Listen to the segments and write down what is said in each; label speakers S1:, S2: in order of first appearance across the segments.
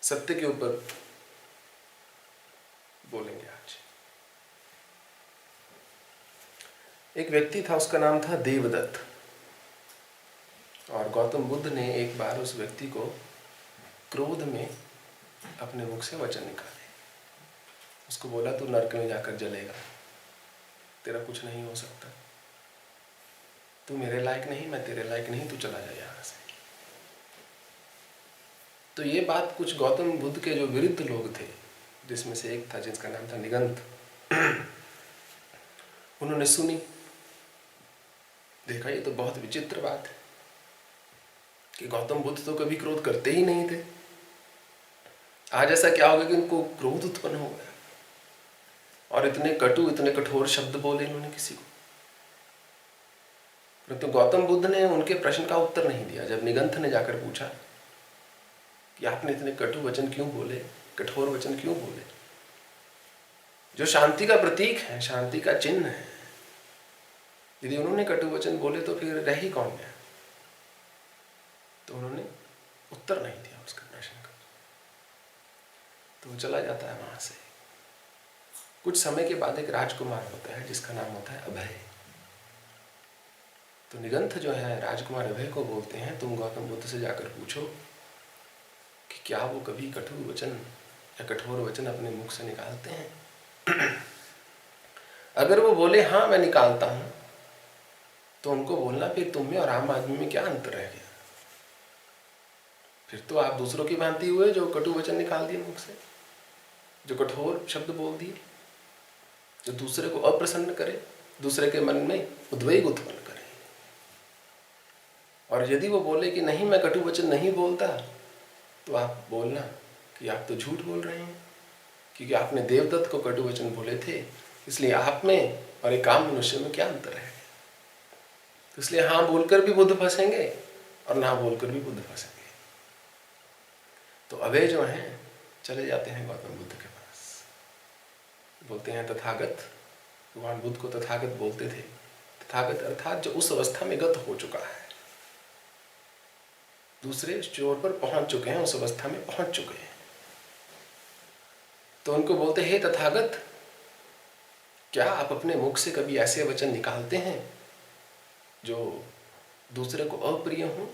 S1: सत्य के ऊपर बोलेंगे आज। एक व्यक्ति था, उसका नाम था देवदत्त, और गौतम बुद्ध ने एक बार उस व्यक्ति को क्रोध में अपने मुख से वचन निकाले। उसको बोला, तू नरक में जाकर जलेगा, तेरा कुछ नहीं हो सकता, तू मेरे लायक नहीं, मैं तेरे लायक नहीं, तू चला जा यहाँ से। तो ये बात कुछ गौतम बुद्ध के जो विरुद्ध लोग थे, जिसमें से एक था जिसका नाम था निगंथ, उन्होंने सुनी। देखा, ये तो बहुत विचित्र बात है कि गौतम बुद्ध तो कभी क्रोध करते ही नहीं थे, आज ऐसा क्या हो गया कि उनको क्रोध उत्पन्न हो गया और इतने कटु, इतने कठोर शब्द बोले इन्होंने किसी को। परंतु गौतम बुद्ध ने उनके प्रश्न का उत्तर नहीं दिया। जब निगंथ ने जाकर पूछा कि आपने इतने कटु वचन क्यों बोले, कठोर वचन क्यों बोले, जो शांति का प्रतीक है, शांति का चिन्ह है, यदि उन्होंने कटु वचन बोले तो फिर रह ही कौन गया। तो उन्होंने उत्तर नहीं दिया उसके प्रश्न का, तो वो चला जाता है वहां से। कुछ समय के बाद एक राजकुमार होता है जिसका नाम होता है अभय। तो निगंथ जो है राजकुमार अभय को बोलते हैं, तुम गौतम बुद्ध से जाकर पूछो कि क्या वो कभी कठोर वचन या कठोर वचन अपने मुख से निकालते हैं। अगर वो बोले हाँ मैं निकालता हूं, तो उनको बोलना, फिर तुम में और आम आदमी में क्या अंतर रह गया, फिर तो आप दूसरों की भांति हुए जो कटु वचन निकाल दिए मुख से, जो कठोर शब्द बोल दिए, जो दूसरे को अप्रसन्न करे, दूसरे के मन में उद्वेग उत्पन्न करे। और यदि वो बोले कि नहीं मैं कटु वचन नहीं बोलता, तो आप बोलना कि आप तो झूठ बोल रहे हैं, क्योंकि आपने देवदत्त को कटु वचन बोले थे, इसलिए आप में और एक आम मनुष्य में क्या अंतर है। तो इसलिए हाँ बोलकर भी बुद्ध फंसेंगे और ना बोलकर भी बुद्ध फंसेंगे। तो अभय जो हैं चले जाते हैं गौतम बुद्ध के पास, बोलते हैं तथागत, भगवान बुद्ध को तथागत बोलते थे। तथागत अर्थात जो उस अवस्था में गत हो चुका है, दूसरे छोर पर पहुंच चुके हैं, उस अवस्था में पहुंच चुके हैं। तो उनको बोलते हे तथागत, क्या आप अपने मुख से कभी ऐसे वचन निकालते हैं जो दूसरे को अप्रिय हो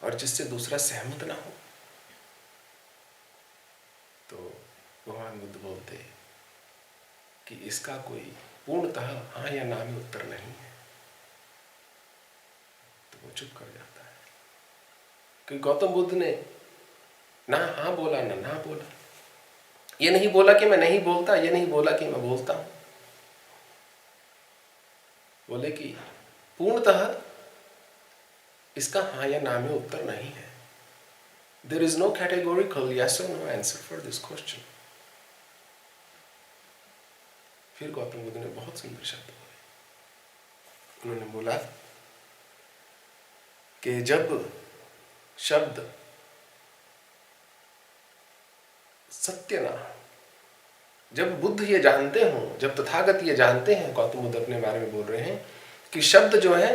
S1: और जिससे दूसरा सहमत ना हो। तो भगवान बुद्ध बोलते कि इसका कोई पूर्णतः हाँ या ना में उत्तर नहीं है। तो वो चुप कर जाता है, क्योंकि गौतम बुद्ध ने ना हाँ बोला ना ना बोला। ये नहीं बोला कि मैं नहीं बोलता, ये नहीं बोला कि मैं बोलता हूं। बोले कि पूर्णतः इसका हाँ या ना में उत्तर नहीं है। There is no categorical yes or no answer for this question. फिर गौतम बुद्ध ने बहुत सुंदर शब्द बोले। उन्होंने बोला कि जब शब्द सत्य ना, जब बुद्ध ये जानते हों, जब तथागत ये जानते हैं, गौतम बुद्ध अपने बारे में बोल रहे हैं कि शब्द जो है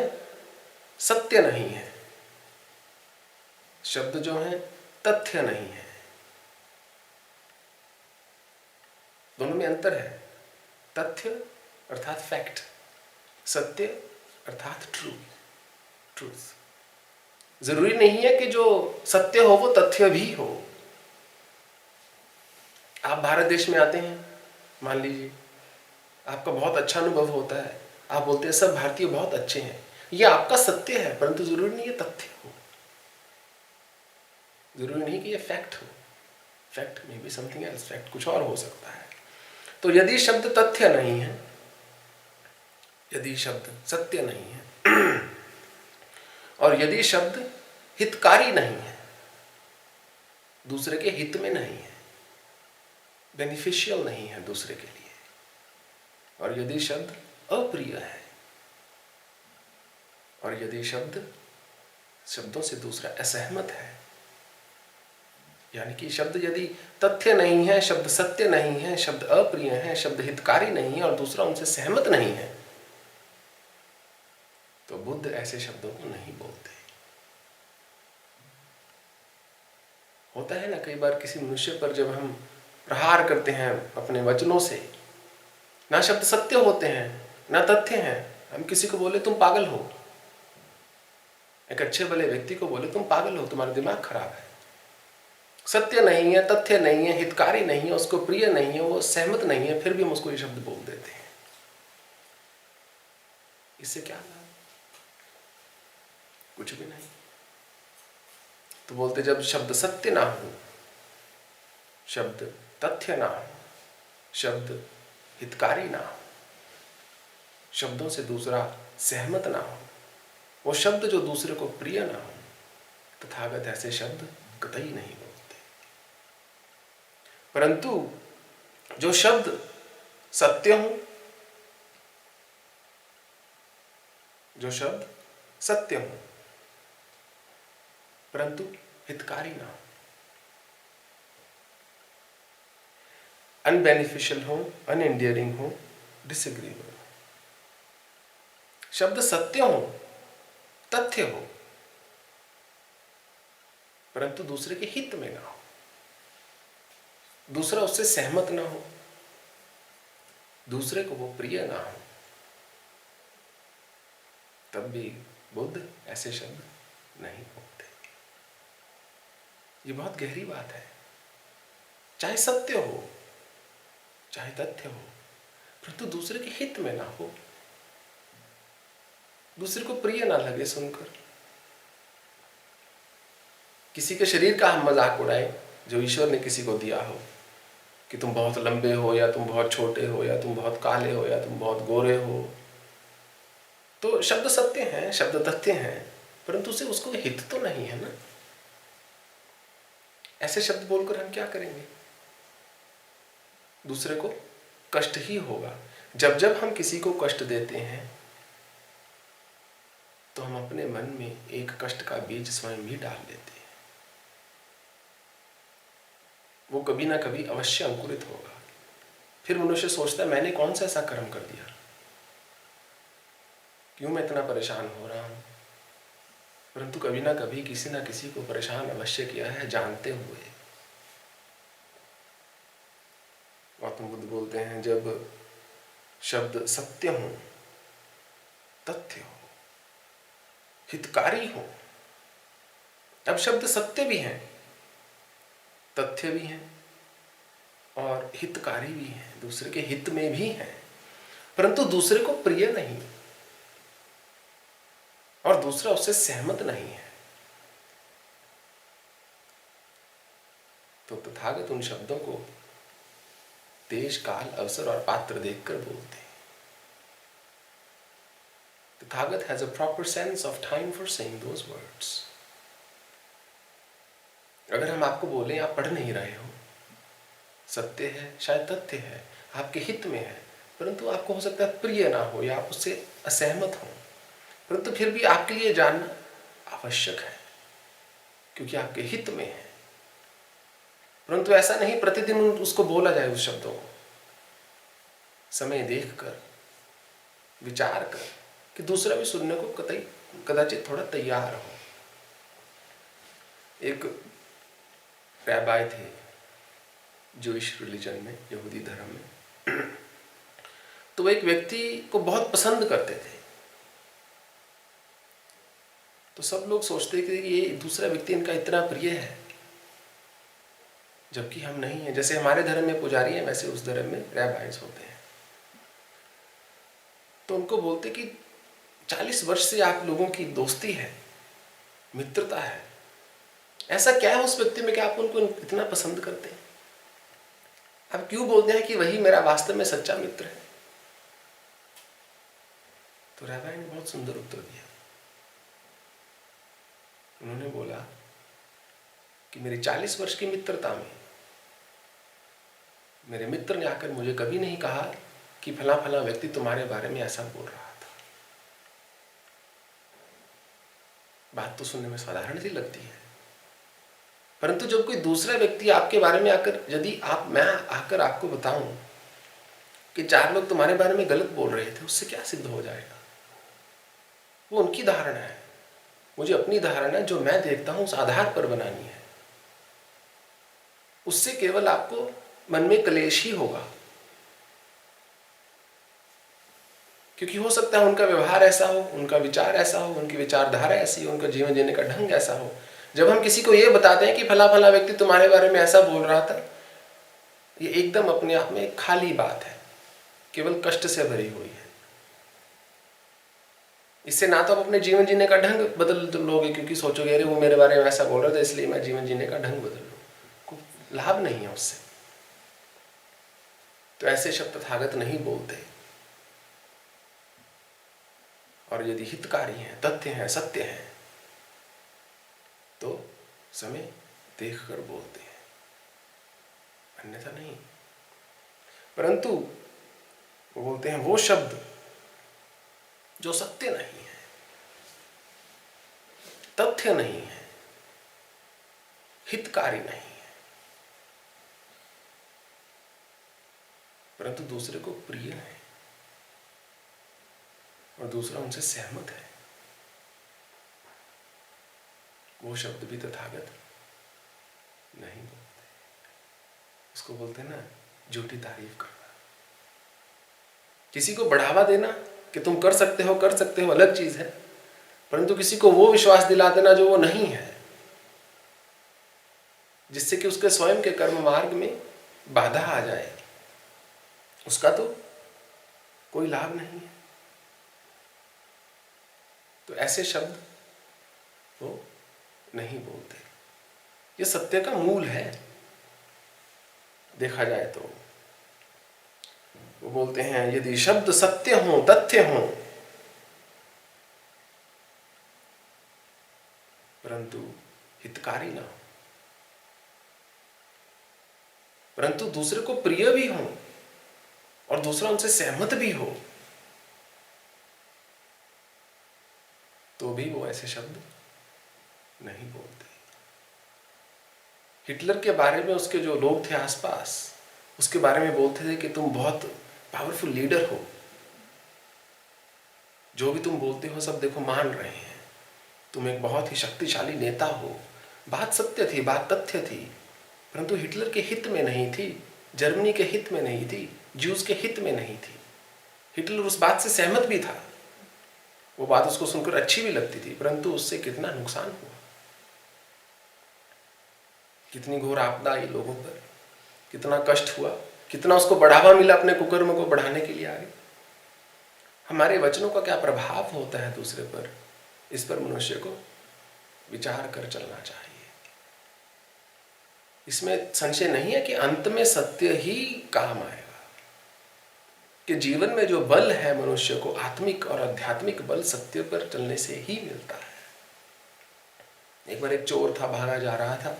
S1: सत्य नहीं है, शब्द जो है तथ्य नहीं है, दोनों में अंतर है। तथ्य अर्थात फैक्ट, सत्य अर्थात ट्रूथ। जरूरी नहीं है कि जो सत्य हो वो तथ्य भी हो। आप भारत देश में आते हैं, मान लीजिए आपका बहुत अच्छा अनुभव होता है, आप बोलते हैं सब भारतीय बहुत अच्छे हैं, ये आपका सत्य है, परंतु जरूरी नहीं ये तथ्य हो, जरूरी नहीं कि ये फैक्ट हो। फैक्ट में भी समथिंग एल्स, फैक्ट कुछ और हो सकता है। तो यदि शब्द तथ्य नहीं है, यदि शब्द सत्य नहीं है और यदि शब्द हितकारी नहीं है, दूसरे के हित में नहीं है, बेनिफिशियल नहीं है दूसरे के लिए, और यदि शब्द अप्रिय है, और यदि शब्दों से दूसरा असहमत है, यानी कि शब्द यदि तथ्य नहीं है, शब्द सत्य नहीं है, शब्द अप्रिय है, शब्द हितकारी नहीं है और दूसरा उनसे सहमत नहीं है, तो बुद्ध ऐसे शब्दों को नहीं बोलते। होता है ना कई बार किसी मनुष्य पर जब हम प्रहार करते हैं अपने वचनों से, ना शब्द सत्य होते हैं ना तथ्य हैं, हम किसी को बोले तुम पागल हो, एक अच्छे भले व्यक्ति को बोले तुम पागल हो, तुम्हारा दिमाग खराब है, सत्य नहीं है, तथ्य नहीं है, हितकारी नहीं है, उसको प्रिय नहीं है, वो सहमत नहीं है, फिर भी हम उसको ये शब्द बोल देते हैं। इससे क्या लाभ? कुछ भी नहीं। तो बोलते जब शब्द सत्य ना हो, शब्द तथ्य ना हो, शब्द हितकारी ना हो, शब्दों से दूसरा सहमत ना हो, वो शब्द जो दूसरे को प्रिय ना हो, तथागत ऐसे शब्द कतई नहीं बोलते। परंतु जो शब्द सत्य हो, जो शब्द सत्य हो परंतु हितकारी ना हो, अनबेनिफिशियल हो, अनएंडियरिंग हो, डिसएग्रीएबल हो, शब्द सत्य हो, तथ्य हो, परंतु दूसरे के हित में ना हो, दूसरा उससे सहमत ना हो, दूसरे को वो प्रिय ना हो, तब भी बुद्ध ऐसे शब्द नहीं बोलते। ये बहुत गहरी बात है। चाहे सत्य हो, चाहे तथ्य हो, परंतु दूसरे के हित में ना हो, दूसरे को प्रिय ना लगे सुनकर। किसी के शरीर का हम मजाक उड़ाएं जो ईश्वर ने किसी को दिया हो, कि तुम बहुत लंबे हो, या तुम बहुत छोटे हो, या तुम बहुत काले हो, या तुम बहुत गोरे हो, तो शब्द सत्य हैं, शब्द तथ्य हैं, परंतु उसे उसको हित तो नहीं है ना। ऐसे शब्द बोलकर हम क्या करेंगे? दूसरे को कष्ट ही होगा। जब जब हम किसी को कष्ट देते हैं तो हम अपने मन में एक कष्ट का बीज स्वयं भी डाल देते हैं। वो कभी ना कभी अवश्य अंकुरित होगा। फिर मनुष्य सोचता है मैंने कौन सा ऐसा कर्म कर दिया, क्यों मैं इतना परेशान हो रहा हूं? परंतु कभी ना कभी किसी ना किसी को परेशान अवश्य किया है, जानते हुए। गौतम बुद्ध बोलते हैं जब शब्द सत्य हो, तथ्य हो, हितकारी हो, अब शब्द सत्य भी हैं, तथ्य भी हैं और हितकारी भी हैं, दूसरे के हित में भी हैं, परंतु दूसरे को प्रिय नहीं और दूसरा उससे सहमत नहीं है, तो तथागत उन शब्दों को देश, काल, अवसर और पात्र देखकर बोलते हैं। Tathagata has a proper sense of time for saying those words. अगर हम आपको बोलें आप पढ़ नहीं रहे हो, सत्य है, शायद तथ्य है, आपके हित में है, परंतु आपको हो सकता है प्रिय ना हो या आप उससे असहमत हो, परंतु फिर भी आपके लिए जानना आवश्यक है क्योंकि आपके हित में है। परंतु ऐसा नहीं प्रतिदिन उसको बोला जाए, उस शब्दों को समय देखकर, विचार कर कि दूसरा भी सुनने को कदाचित थोड़ा तैयार हो। एक रैबाई थे जूइश रिलीजन में, यहूदी धर्म में, तो वो एक व्यक्ति को बहुत पसंद करते थे। तो सब लोग सोचते कि ये दूसरा व्यक्ति इनका इतना प्रिय है, जबकि हम नहीं हैं। जैसे हमारे धर्म में पुजारी हैं, वैसे उस धर्म में रैबाइज होते हैं। तो उनको बोलते कि 40 वर्ष से आप लोगों की दोस्ती है, मित्रता है, ऐसा क्या है उस व्यक्ति में कि आप उनको इतना पसंद करते हैं? आप क्यों बोलते हैं कि वही मेरा वास्तव में सच्चा मित्र है? तो रैबाई ने बहुत सुंदर उत्तर दिया। उन्होंने बोला कि मेरी 40 वर्ष की मित्रता में मेरे मित्र ने आकर मुझे कभी नहीं कहा कि फला फला व्यक्ति तुम्हारे बारे में ऐसा बोल रहा था। बात तो सुनने में साधारण सी लगती है, परंतु जब कोई दूसरा व्यक्ति आपके बारे में आकर, यदि मैं आकर आपको बताऊं कि 4 लोग तुम्हारे बारे में गलत बोल रहे थे, उससे क्या सिद्ध हो जाएगा? वो उनकी धारणा है, मुझे अपनी धारणा जो मैं देखता हूं उस आधार पर बनानी है। उससे केवल आपको मन में क्लेश ही होगा, क्योंकि हो सकता है उनका व्यवहार ऐसा हो, उनका विचार ऐसा हो, उनकी विचारधारा ऐसी हो, उनका जीवन जीने का ढंग ऐसा हो। जब हम किसी को ये बताते हैं कि फला फला व्यक्ति तुम्हारे बारे में ऐसा बोल रहा था, ये एकदम अपने आप में खाली बात है, केवल कष्ट से भरी हुई है। इससे ना तो आप अपने जीवन जीने का ढंग बदल लोगे, क्योंकि सोचोगे अरे वो मेरे बारे में ऐसा बोल रहा था इसलिए मैं जीवन जीने का ढंग बदल लूँ, कोई लाभ नहीं है उससे। तो ऐसे शब्द तथागत नहीं बोलते। और यदि हितकारी हैं, तथ्य हैं, सत्य हैं, तो समय देखकर बोलते हैं, अन्यथा नहीं। परंतु वो बोलते हैं वो शब्द जो सत्य नहीं है, तथ्य नहीं है, हितकारी नहीं है, परंतु दूसरे को प्रिय है और दूसरा उनसे सहमत है, वो शब्द भी तथागत नहीं बोलते। उसको बोलते हैं ना झूठी तारीफ करना। किसी को बढ़ावा देना कि तुम कर सकते हो अलग चीज है, परंतु किसी को वो विश्वास दिला देना जो वो नहीं है, जिससे कि उसके स्वयं के कर्म मार्ग में बाधा आ जाए, उसका तो कोई लाभ नहीं है। तो ऐसे शब्द वो नहीं बोलते। ये सत्य का मूल है देखा जाए तो। वो बोलते हैं यदि शब्द सत्य हो, तथ्य हो, परंतु हितकारी ना हो, परंतु दूसरे को प्रिय भी हो और दूसरा उनसे सहमत भी हो, तो भी वो ऐसे शब्द नहीं बोलते। हिटलर के बारे में उसके जो लोग थे आसपास, उसके बारे में बोलते थे कि तुम बहुत पावरफुल लीडर हो, जो भी तुम बोलते हो सब देखो मान रहे हैं, तुम एक बहुत ही शक्तिशाली नेता हो। बात सत्य थी, बात तथ्य थी, परंतु हिटलर के हित में नहीं थी, जर्मनी के हित में नहीं थी, ज्यूज के हित में नहीं थी। हिटलर उस बात से सहमत भी था, वो बात उसको सुनकर अच्छी भी लगती थी, परंतु उससे कितना नुकसान हुआ, कितनी घोर आपदा आई लोगों पर, कितना कष्ट हुआ, कितना उसको बढ़ावा मिला अपने कुकर्म को बढ़ाने के लिए आगे। हमारे वचनों का क्या प्रभाव होता है दूसरे पर, इस पर मनुष्य को विचार कर चलना चाहिए। इसमें संशय नहीं है कि अंत में सत्य ही काम आएगा, कि जीवन में जो बल है मनुष्य को, आत्मिक और आध्यात्मिक बल सत्य पर चलने से ही मिलता है। एक बार एक चोर था, भागा जा रहा था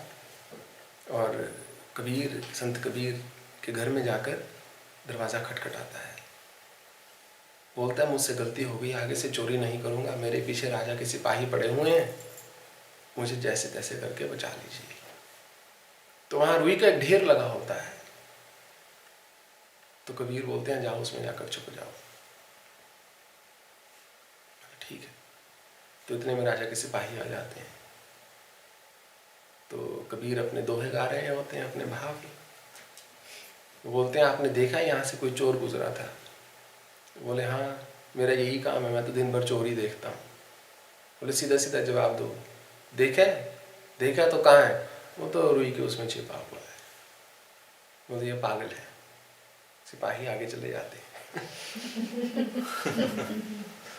S1: और कबीर, संत कबीर के घर में जाकर दरवाजा खटखटाता है। बोलता है मुझसे गलती हो गई, आगे से चोरी नहीं करूंगा, मेरे पीछे राजा के सिपाही पड़े हुए हैं, मुझे जैसे तैसे करके बचा लीजिए। तो वहां रुई का एक ढेर लगा होता है, तो कबीर बोलते हैं जाओ उसमें जाकर छुप जाओ। ठीक है। तो इतने में राजा के सिपाही आ जाते हैं। तो कबीर अपने दोहे गा रहे होते हैं अपने भाव की। वो बोलते हैं आपने देखा यहाँ से कोई चोर गुजरा था? बोले हाँ मेरा यही काम है, मैं तो दिन भर चोर ही देखता हूँ। बोले सीधा सीधा जवाब दो, देखा है? देखा तो कहाँ है? वो तो रुई के उसमें छिपा हुआ है। बोले ये पागल है। सिपाही आगे चले जाते हैं।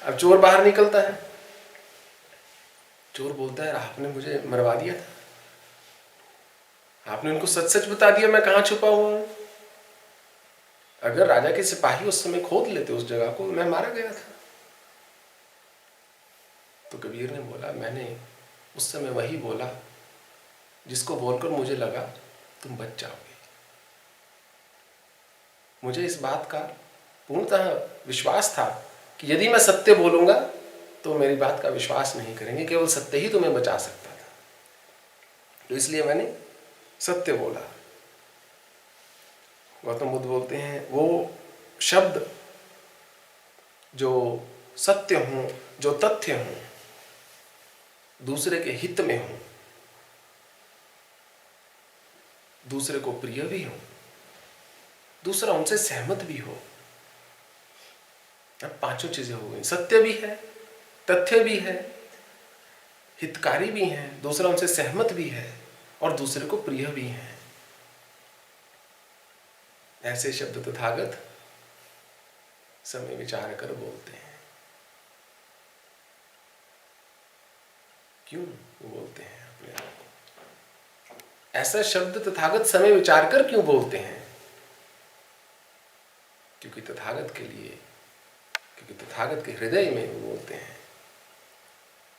S1: अब चोर बाहर निकलता है। चोर बोलता है आपने मुझे मरवा दिया था, आपने उनको सच सच बता दिया मैं कहाँ छुपा हुआ हूं। अगर राजा के सिपाही उस समय खोद लेते उस जगह को, मैं मारा गया था। तो कबीर ने बोला मैंने उस समय वही बोला जिसको बोलकर मुझे लगा तुम बच जाओगे। मुझे इस बात का पूर्णतः विश्वास था कि यदि मैं सत्य बोलूंगा तो मेरी बात का विश्वास नहीं करेंगे, केवल सत्य ही तुम्हें बचा सकता था, तो इसलिए मैंने सत्य बोला। गौतम बुद्ध बोलते हैं वो शब्द जो सत्य हो, जो तथ्य हो, दूसरे के हित में हो, दूसरे को प्रिय भी हो, दूसरा उनसे सहमत भी हो। अब पांचों चीजें हो गई, सत्य भी है, तथ्य भी है, हितकारी भी है, दूसरा उनसे सहमत भी है और दूसरे को प्रिय भी है। ऐसे शब्द तथागत समय विचार कर बोलते हैं। क्यों वो बोलते हैं अपने आप को? ऐसा शब्द तथागत समय विचार कर क्यों बोलते हैं? क्योंकि तथागत के हृदय में वो बोलते हैं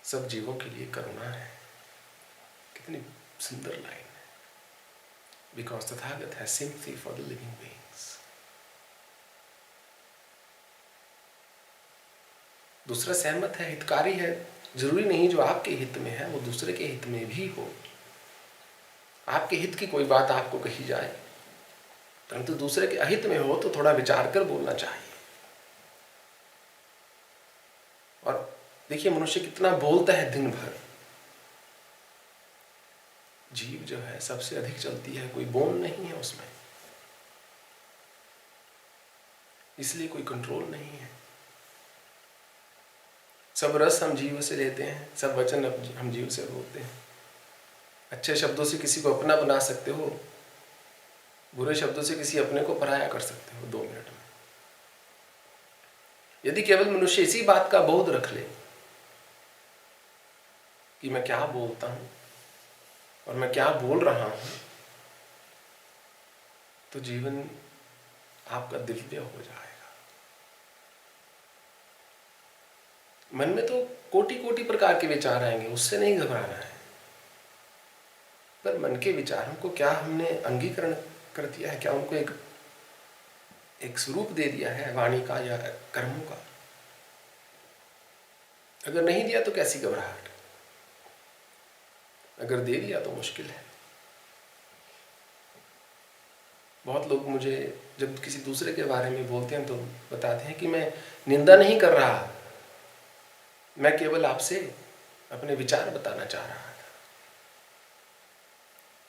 S1: सब जीवों के लिए करुणा है। कितनी सुंदर लाइन है। Because Tathagata has sympathy for the living beings. दूसरा सहमत है, हितकारी है। जरूरी नहीं जो आपके हित में है वो दूसरे के हित में भी हो। आपके हित की कोई बात आपको कही जाए, परंतु दूसरे के अहित में हो तो थोड़ा विचार कर बोलना चाहिए। और देखिए मनुष्य कितना बोलता है दिन भर। जीभ जो है सबसे अधिक चलती है, कोई बोल नहीं है उसमें, इसलिए कोई कंट्रोल नहीं है। सब रस हम जीव से लेते हैं, सब वचन हम जीव से बोलते हैं। अच्छे शब्दों से किसी को अपना बना सकते हो, बुरे शब्दों से किसी अपने को पराया कर सकते हो 2 मिनट में। यदि केवल मनुष्य इसी बात का बोध रख ले कि मैं क्या बोलता हूं और मैं क्या बोल रहा हूं, तो जीवन आपका दिव्य हो जाएगा। मन में तो कोटि कोटि प्रकार के विचार आएंगे, उससे नहीं घबराना है। पर मन के विचारों को क्या हमने अंगीकरण कर दिया है? क्या उनको एक स्वरूप दे दिया है वाणी का या कर्मों का? अगर नहीं दिया तो कैसी घबराहट, अगर दे दिया तो मुश्किल है। बहुत लोग मुझे जब किसी दूसरे के बारे में बोलते हैं तो बताते हैं कि मैं निंदा नहीं कर रहा, मैं केवल आपसे अपने विचार बताना चाह रहा था।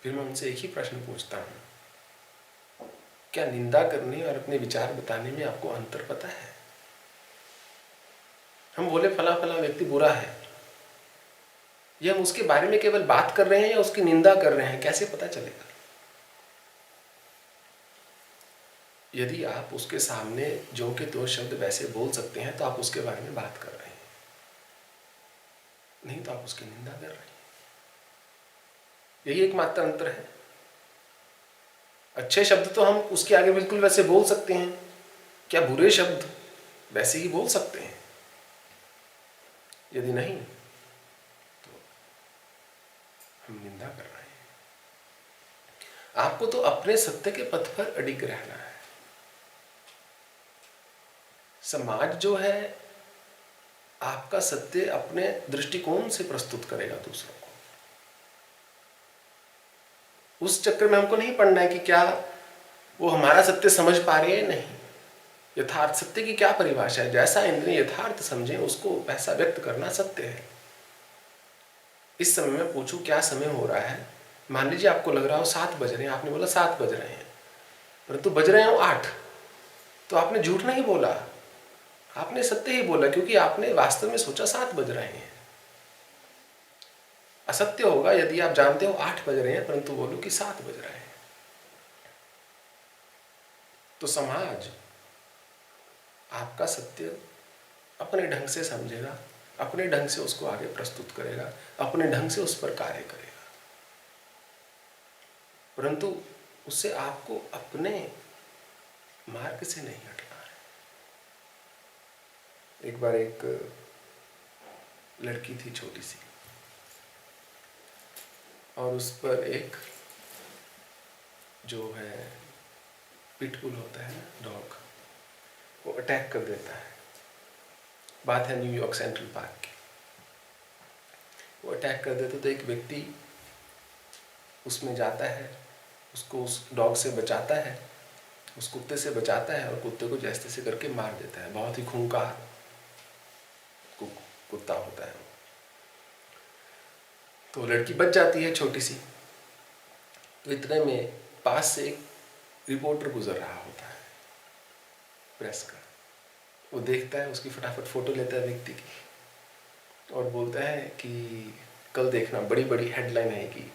S1: फिर मैं उनसे एक ही प्रश्न पूछता हूं, क्या निंदा करने और अपने विचार बताने में आपको अंतर पता है? हम बोले फला फला व्यक्ति बुरा है, ये हम उसके बारे में केवल बात कर रहे हैं या उसकी निंदा कर रहे हैं, कैसे पता चलेगा? यदि आप उसके सामने जो के दो शब्द वैसे बोल सकते हैं तो आप उसके बारे में बात कर रहे हैं, नहीं तो आप उसकी निंदा कर रहे हैं। यही एकमात्र अंतर है। अच्छे शब्द तो हम उसके आगे बिल्कुल वैसे बोल सकते हैं, क्या बुरे शब्द वैसे ही बोल सकते हैं? यदि नहीं तो हम निंदा कर रहे हैं। आपको तो अपने सत्य के पथ पर अडिग रहना है। समाज जो है आपका सत्य अपने दृष्टिकोण से प्रस्तुत करेगा दूसरों को। उस चक्कर में हमको नहीं पड़ना है कि क्या वो हमारा सत्य समझ पा रहे हैं, नहीं। यथार्थ सत्य की क्या परिभाषा है? जैसा इंद्रिय यथार्थ समझे उसको वैसा व्यक्त करना सत्य है। इस समय मैं पूछूं क्या समय हो रहा है, मान लीजिए आपको लग रहा हो 7 बज रहे हैं, आपने बोला 7 बज रहे हैं, परंतु बज रहे हो 8, तो आपने झूठ नहीं बोला, आपने सत्य ही बोला, क्योंकि आपने वास्तव में सोचा 7 बज रहे हैं। असत्य होगा यदि आप जानते हो 8 बज रहे हैं परंतु बोलो कि 7 बज रहे हैं। तो समाज आपका सत्य अपने ढंग से समझेगा, अपने ढंग से उसको आगे प्रस्तुत करेगा, अपने ढंग से उस पर कार्य करेगा, परंतु उससे आपको अपने मार्ग से नहीं हटना है। एक बार एक लड़की थी छोटी सी, और उस पर एक जो है पिटबुल होता है ना, डॉग, वो अटैक कर देता है। बात है न्यूयॉर्क सेंट्रल पार्क की। वो अटैक कर देता तो एक व्यक्ति उसमें जाता है, उसको उस डॉग से बचाता है, उस कुत्ते से बचाता है और कुत्ते को जैसे तैसे करके मार देता है। बहुत ही खूंखार कुत्ता होता है वो। तो लड़की बच जाती है छोटी सी। तो इतने में पास से एक रिपोर्टर गुजर रहा होता है प्रेस का। वो देखता है, उसकी फटाफट फोटो लेता है व्यक्ति की और बोलता है कि कल देखना बड़ी बड़ी हेडलाइन आएगी,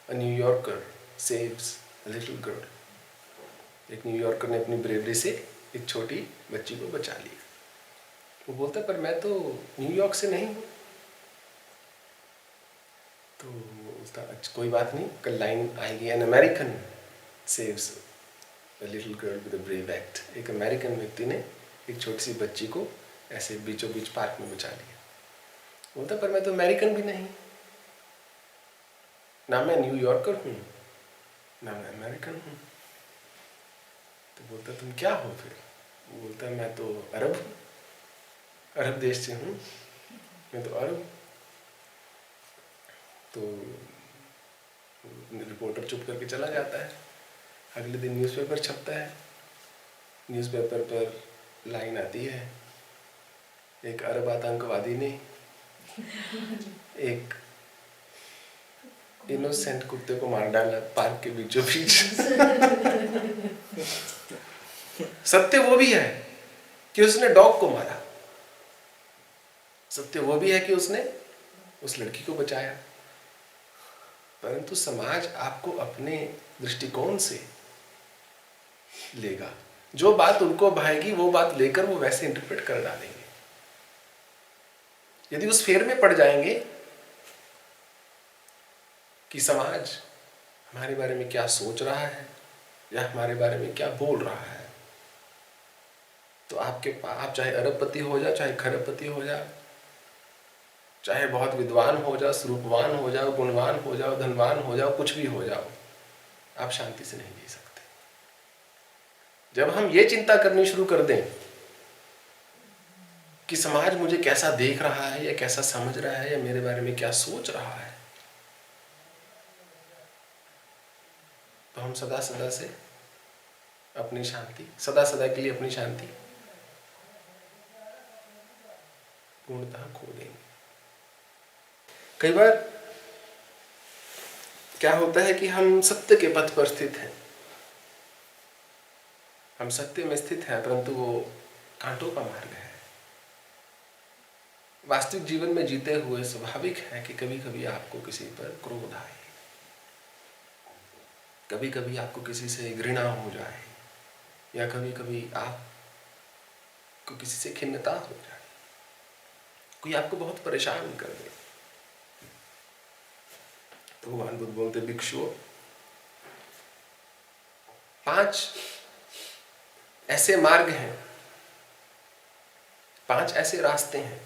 S1: a New Yorker saves a little girl. एक न्यूयॉर्कर ने अपनी ब्रेवरी से एक छोटी बच्ची को बचा लिया। वो बोलता है पर मैं तो न्यूयॉर्क से नहीं हूँ। तो उसका अच्छा कोई बात नहीं, कल लाइन आएगी, an American saves a little girl with a brave act. एक अमेरिकन व्यक्ति ने एक छोटी सी बच्ची को ऐसे बीचों बीच पार्क में बचा लिया। बोलता पर मैं तो अमेरिकन भी नहीं, ना मैं न्यूयॉर्कर हूँ ना मैं अमेरिकन हूँ। तो बोलता तुम क्या हो फिर? वो बोलता मैं तो अरब हूँ, अरब देश से हूँ, मैं तो अरब। तो रिपोर्टर चुप करके चला जाता है। अगले दिन न्यूज़पेपर छपता है। न्यूज़पेपर पर लाइन आती है, एक अरब आतंकवादी ने एक इनोसेंट कुत्ते को मार डाला पार्क के बीचों बीच। सत्य वो भी है कि उसने डॉग को मारा, सत्य वो भी है कि उसने उस लड़की को बचाया। परंतु समाज आपको अपने दृष्टिकोण से लेगा, जो बात उनको भाएगी वो बात लेकर वो वैसे इंटरप्रेट कर डालेंगे। यदि उस फेर में पड़ जाएंगे कि समाज हमारे बारे में क्या सोच रहा है या हमारे बारे में क्या बोल रहा है, तो आप चाहे अरबपति हो जाओ, चाहे खरबपति हो जाओ, चाहे बहुत विद्वान हो जाओ, स्वरूपवान हो जाओ, गुणवान हो जाओ, धनवान हो जाओ, कुछ भी हो जाओ, आप शांति से नहीं जी सकते। जब हम ये चिंता करनी शुरू कर दें कि समाज मुझे कैसा देख रहा है या कैसा समझ रहा है या मेरे बारे में क्या सोच रहा है, तो हम सदा सदा से अपनी शांति, सदा सदा के लिए अपनी शांति पूर्णतः खो देंगे। कई बार क्या होता है कि हम सत्य के पथ पर स्थित हैं, हम सत्य में स्थित हैं, परंतु वो कांटों का मार्ग है। वास्तविक जीवन में जीते हुए स्वाभाविक है कि कभी कभी आपको किसी पर क्रोध आए, कभी कभी आपको किसी से घृणा हो जाए, या कभी कभी आपको किसी से खिन्नता हो जाए, कोई आपको बहुत परेशान कर दे। तो भगवान बुद्ध बोलते भिक्षुओं, 5 ऐसे मार्ग हैं, 5 ऐसे रास्ते हैं,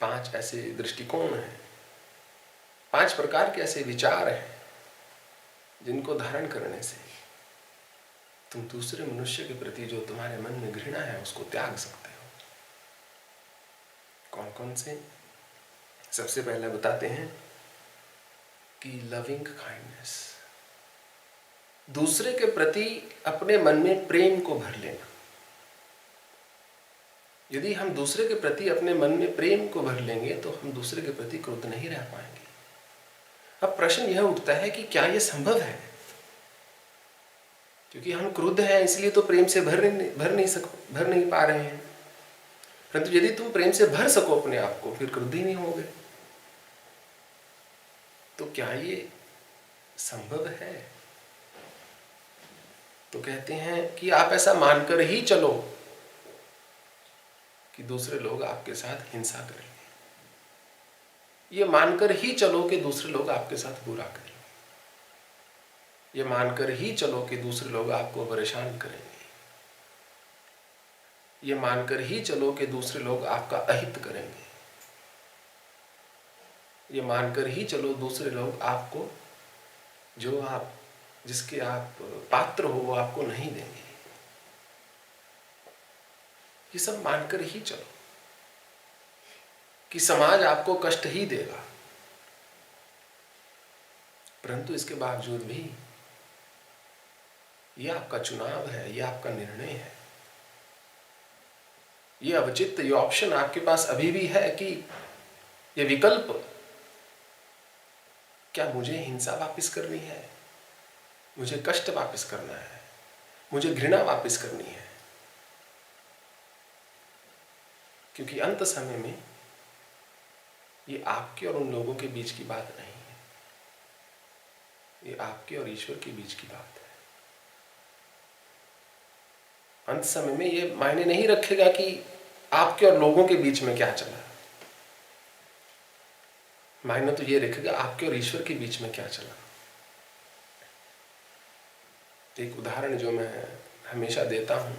S1: 5 ऐसे दृष्टिकोण हैं, 5 प्रकार के ऐसे विचार हैं जिनको धारण करने से तुम दूसरे मनुष्य के प्रति जो तुम्हारे मन में घृणा है उसको त्याग सकते हो। कौन कौन से? सबसे पहले बताते हैं कि लविंग काइंडनेस, दूसरे के प्रति अपने मन में प्रेम को भर लेना। यदि हम दूसरे के प्रति अपने मन में प्रेम को भर लेंगे तो हम दूसरे के प्रति क्रुद्ध नहीं रह पाएंगे। अब प्रश्न यह उठता है कि क्या यह संभव है? क्योंकि हम क्रुद्ध हैं इसलिए तो प्रेम से भर नहीं पा रहे हैं। परंतु यदि तुम प्रेम से भर सको अपने आप को, फिर क्रुद्ध ही नहीं होगे। तो क्या ये संभव है? तो कहते हैं कि आप ऐसा मानकर ही चलो कि दूसरे लोग आपके साथ हिंसा करेंगे, ये मानकर ही चलो कि दूसरे लोग आपके साथ बुरा करेंगे, ये मानकर ही चलो कि दूसरे लोग आपको परेशान करेंगे, ये मानकर ही चलो कि दूसरे लोग आपका अहित करेंगे, ये मानकर ही चलो दूसरे लोग आपको जिसके आप पात्र हो वो आपको नहीं देंगे। ये सब मानकर ही चलो कि समाज आपको कष्ट ही देगा, परंतु इसके बावजूद भी ये आपका चुनाव है, ये आपका निर्णय है, ये अवचित्त, ये ऑप्शन आपके पास अभी भी है कि ये विकल्प, क्या मुझे हिंसा वापस करनी है मुझे कष्ट वापस करना है, मुझे घृणा वापस करनी है। क्योंकि अंत समय में ये आपके और उन लोगों के बीच की बात नहीं है, ये आपके और ईश्वर के बीच की बात है। अंत समय में ये मायने नहीं रखेगा कि आपके और लोगों के बीच में क्या चला, मायने तो ये रखेगा आपके और ईश्वर के बीच में क्या चला। एक उदाहरण जो मैं हमेशा देता हूं,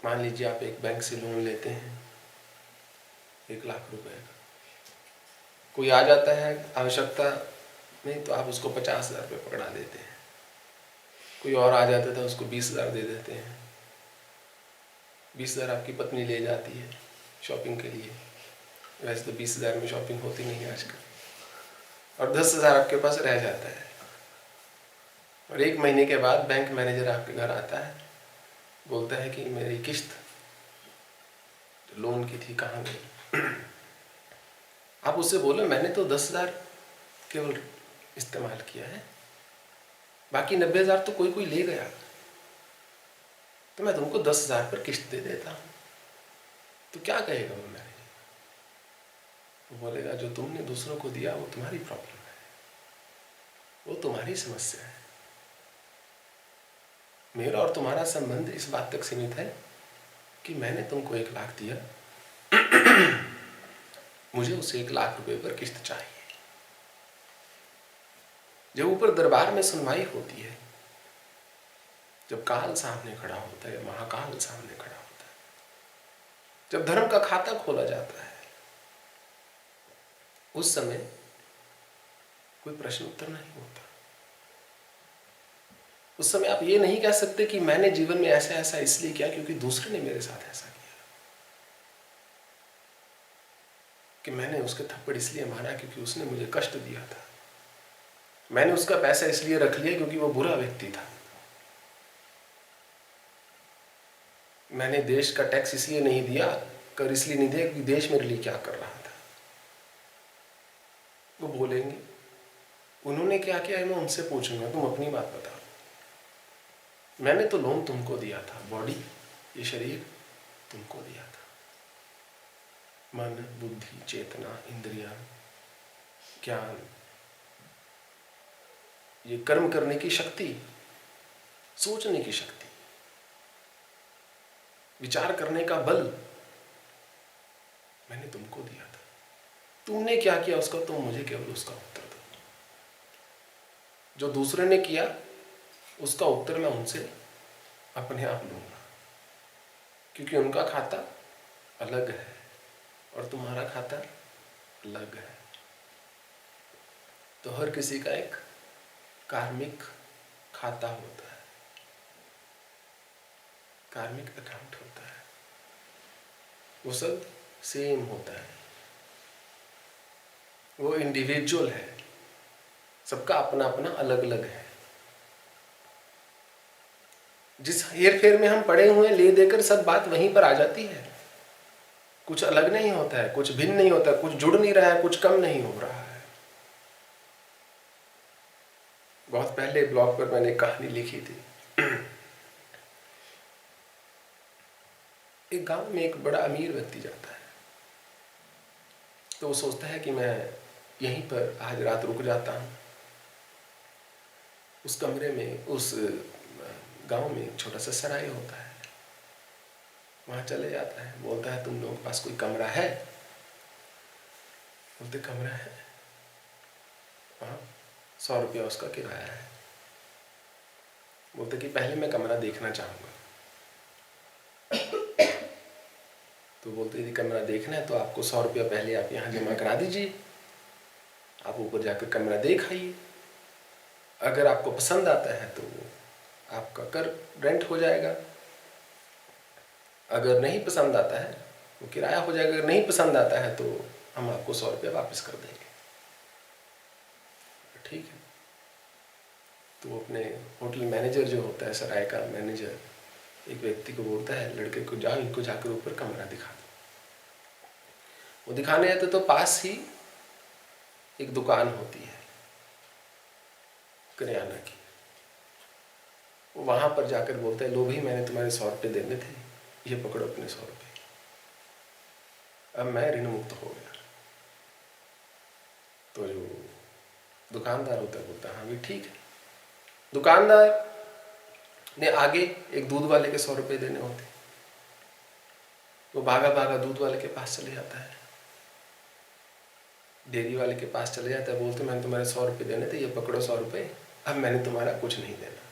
S1: मान लीजिए आप एक बैंक से लोन लेते हैं 1,00,000 रुपए का, कोई आ जाता है आवश्यकता नहीं तो आप उसको 50,000 रुपये पकड़ा देते हैं, कोई और आ जाता था उसको 20,000 दे देते हैं, 20,000 आपकी पत्नी ले जाती है शॉपिंग के लिए, वैसे तो 20,000 में शॉपिंग होती नहीं है आजकल, और 10,000 आपके पास रह जाता है। और 1 महीने के बाद बैंक मैनेजर आपके घर आता है, बोलता है कि मेरी किस्त लोन की थी कहाँ गई। आप उससे बोलो मैंने तो 10,000 केवल इस्तेमाल किया है, बाकी 90,000 तो कोई कोई ले गया, तो मैं तुमको 10,000 पर किस्त दे देता हूँ। तो क्या कहेगा वो मैनेजर? वो बोलेगा जो तुमने दूसरों को दिया वो तुम्हारी प्रॉब्लम है, वो तुम्हारी समस्या है। मेरा और तुम्हारा संबंध इस बात तक सीमित है कि मैंने तुमको 1,00,000 दिया, मुझे उस 1,00,000 रुपए पर किस्त चाहिए। जब ऊपर दरबार में सुनवाई होती है, जब काल सामने खड़ा होता है, महाकाल सामने खड़ा होता है, जब धर्म का खाता खोला जाता है, उस समय कोई प्रश्न उत्तर नहीं होता। उस समय आप ये नहीं कह सकते कि मैंने जीवन में ऐसा ऐसा इसलिए किया क्योंकि दूसरे ने मेरे साथ ऐसा किया, कि मैंने उसके थप्पड़ इसलिए मारा क्योंकि उसने मुझे कष्ट दिया था, मैंने उसका पैसा इसलिए रख लिया क्योंकि वो बुरा व्यक्ति था, मैंने देश का टैक्स इसलिए नहीं दिया, कर इसलिए नहीं दिया क्योंकि देश मेरे लिए क्या कर रहा था। वो बोलेंगे उन्होंने क्या किया है, मैं उनसे पूछूंगा, तुम अपनी बात बताओ। मैंने तो लोन तुमको दिया था, बॉडी ये शरीर तुमको दिया था, मन बुद्धि चेतना इंद्रियां ज्ञान, ये कर्म करने की शक्ति, सोचने की शक्ति, विचार करने का बल मैंने तुमको दिया था। तुमने क्या किया उसका तुम मुझे केवल उसका उत्तर दो। जो दूसरे ने किया उसका उत्तर मैं उनसे अपने आप लूंगा, क्योंकि उनका खाता अलग है और तुम्हारा खाता अलग है। तो हर किसी का एक कार्मिक खाता होता है, कार्मिक अकाउंट होता है, वो सब सेम होता है, वो इंडिविजुअल है, सबका अपना अपना अलग अलग है। जिस हेर फेर में हम पड़े हुए ले देकर सब बात वहीं पर आ जाती है, कुछ अलग नहीं होता है, कुछ भिन्न नहीं होता, कुछ जुड़ नहीं रहा है, कुछ कम नहीं हो रहा है। बहुत पहले ब्लॉग पर मैंने कहानी लिखी थी। एक गांव में एक बड़ा अमीर व्यक्ति जाता है, तो वो सोचता है कि मैं यहीं पर आज रात रुक जाता हूँ। उस कमरे में, उस गांव में एक छोटा सा सराय होता है, वहां चले जाता है, बोलता है तुम लोगों के पास कोई कमरा है? बोलते कमरा है, हाँ 100 रुपया उसका किराया है। बोलते कि पहले मैं कमरा देखना चाहूँगा। तो बोलते यदि कमरा देखना है तो आपको 100 रुपया पहले आप यहाँ जमा करा दीजिए, आप ऊपर जाकर कमरा देख आइए, अगर आपको पसंद आता है तो आपका कर रेंट हो जाएगा, अगर नहीं पसंद आता है वो किराया हो जाएगा, अगर नहीं पसंद आता है तो हम आपको 100 रुपया वापस कर देंगे। ठीक है। तो अपने होटल मैनेजर जो होता है, सराय का मैनेजर, एक व्यक्ति को बोलता है लड़के को जाओ इनको जाकर ऊपर कमरा दिखा दो। वो दिखाने आते तो पास ही एक दुकान होती है, करियाना की। वो वहां पर जाकर बोलता है, लो भाई मैंने तुम्हारे 100 रुपये देने थे, ये पकड़ो अपने 100 रुपये, अब मैं ऋण मुक्त हो गया। तो जो दुकानदार होता है बोलता है, हाँ भी ठीक है। दुकानदार ने आगे एक दूध वाले के 100 रुपये देने होते, वो भागा भागा दूध वाले के पास चले जाता है, डेयरी वाले के पास चले जाता है, बोलते मैंने तुम्हारे 100 रुपये देने थे, ये पकड़ो 100 रुपये, अब मैंने तुम्हारा कुछ नहीं देना।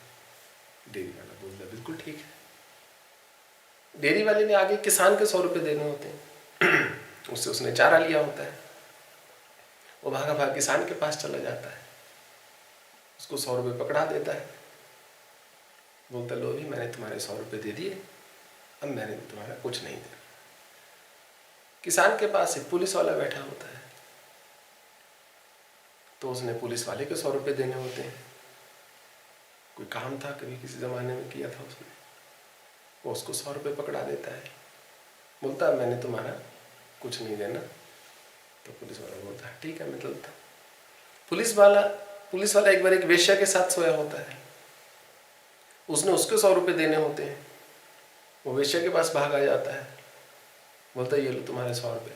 S1: डेयरी वाला बोलता है बिल्कुल ठीक है। डेयरी वाले ने आगे किसान के 100 रुपये देने होते हैं, उससे उसने चारा लिया होता है, वो भागा भागा किसान के पास चला जाता है, उसको 100 रुपये पकड़ा देता है, बोलता लो भी मैंने तुम्हारे 100 रुपये दे दिए, अब मैंने तुम्हारा कुछ नहीं देना। किसान के पास एक पुलिस वाला बैठा होता है, तो उसने पुलिस वाले के 100 रुपये देने होते हैं, कोई काम था कभी किसी ज़माने में किया था उसने, वो उसको 100 रुपये पकड़ा देता है, बोलता है मैंने तुम्हारा कुछ नहीं देना। तो पुलिस वाला बोलता है ठीक है मैं चलता। पुलिस वाला एक बार एक वेश्या के साथ सोया होता है, उसने उसके 100 रुपये देने होते हैं, वो वेश्या के पास भागा जाता है, बोलता है ये लो तुम्हारे 100 रुपये,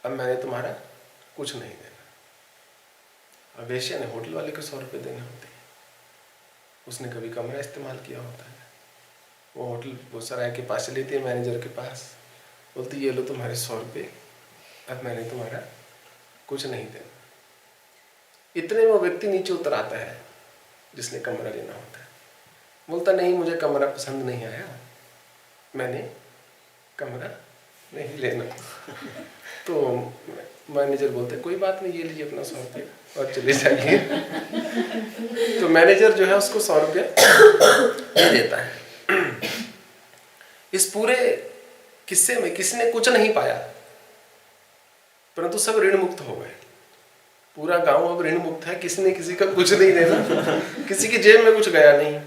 S1: अब मैंने तुम्हारा कुछ नहीं देना। अब वेश्या ने होटल वाले को 100 रुपये देने होते हैं, उसने कभी कमरा इस्तेमाल किया होता है, वो सराय के पास चली थी मैनेजर के पास, बोलती ये लो तुम्हारे 100 रुपये, अब मैंने तुम्हारा कुछ नहीं देना। इतने में वो व्यक्ति नीचे उतर आता है जिसने कमरा लेना होता है, बोलता नहीं मुझे कमरा पसंद नहीं आया, मैंने कमरा नहीं लेना। तो मैनेजर बोलते कोई बात नहीं, ये लीजिए अपना 100 रुपये और चले जाइए। तो मैनेजर जो है उसको 100 रुपये दे देता है। इस पूरे किस्से में किसी ने कुछ नहीं पाया, परंतु सब ऋण मुक्त हो गए। पूरा गांव अब ऋण मुक्त है, किसी ने किसी का कुछ नहीं देना, किसी की जेब में कुछ गया नहीं।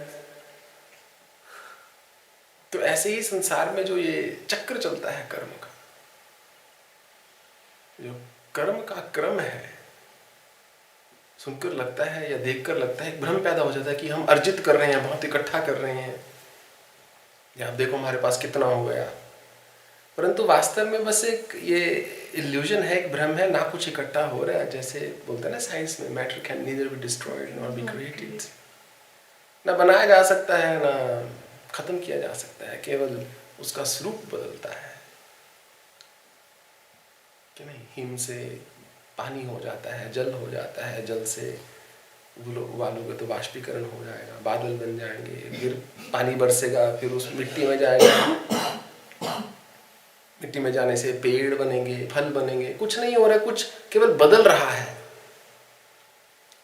S1: तो ऐसे ही संसार में जो ये चक्र चलता है कर्म का, जो कर्म का क्रम है, सुनकर लगता है या देखकर लगता है, एक भ्रम पैदा हो जाता है कि हम अर्जित कर रहे हैं, बहुत इकट्ठा कर रहे हैं, या आप देखो हमारे पास कितना हो गया। परंतु वास्तव में बस एक ये इल्यूजन है, एक भ्रम है, ना कुछ इकट्ठा हो रहा है। जैसे बोलते हैं ना साइंस में, matter can neither be destroyed nor be created, ना बनाया जा सकता है ना खत्म किया जा सकता है, केवल उसका स्वरूप बदलता है कि नहीं। हिम से पानी हो जाता है, जल हो जाता है, जल से उबालोगे तो वाष्पीकरण हो जाएगा, बादल बन जाएंगे, फिर पानी बरसेगा, फिर उस मिट्टी में जाएगा, मिट्टी में जाने से पेड़ बनेंगे, फल बनेंगे। कुछ नहीं हो रहा, कुछ केवल बदल रहा है।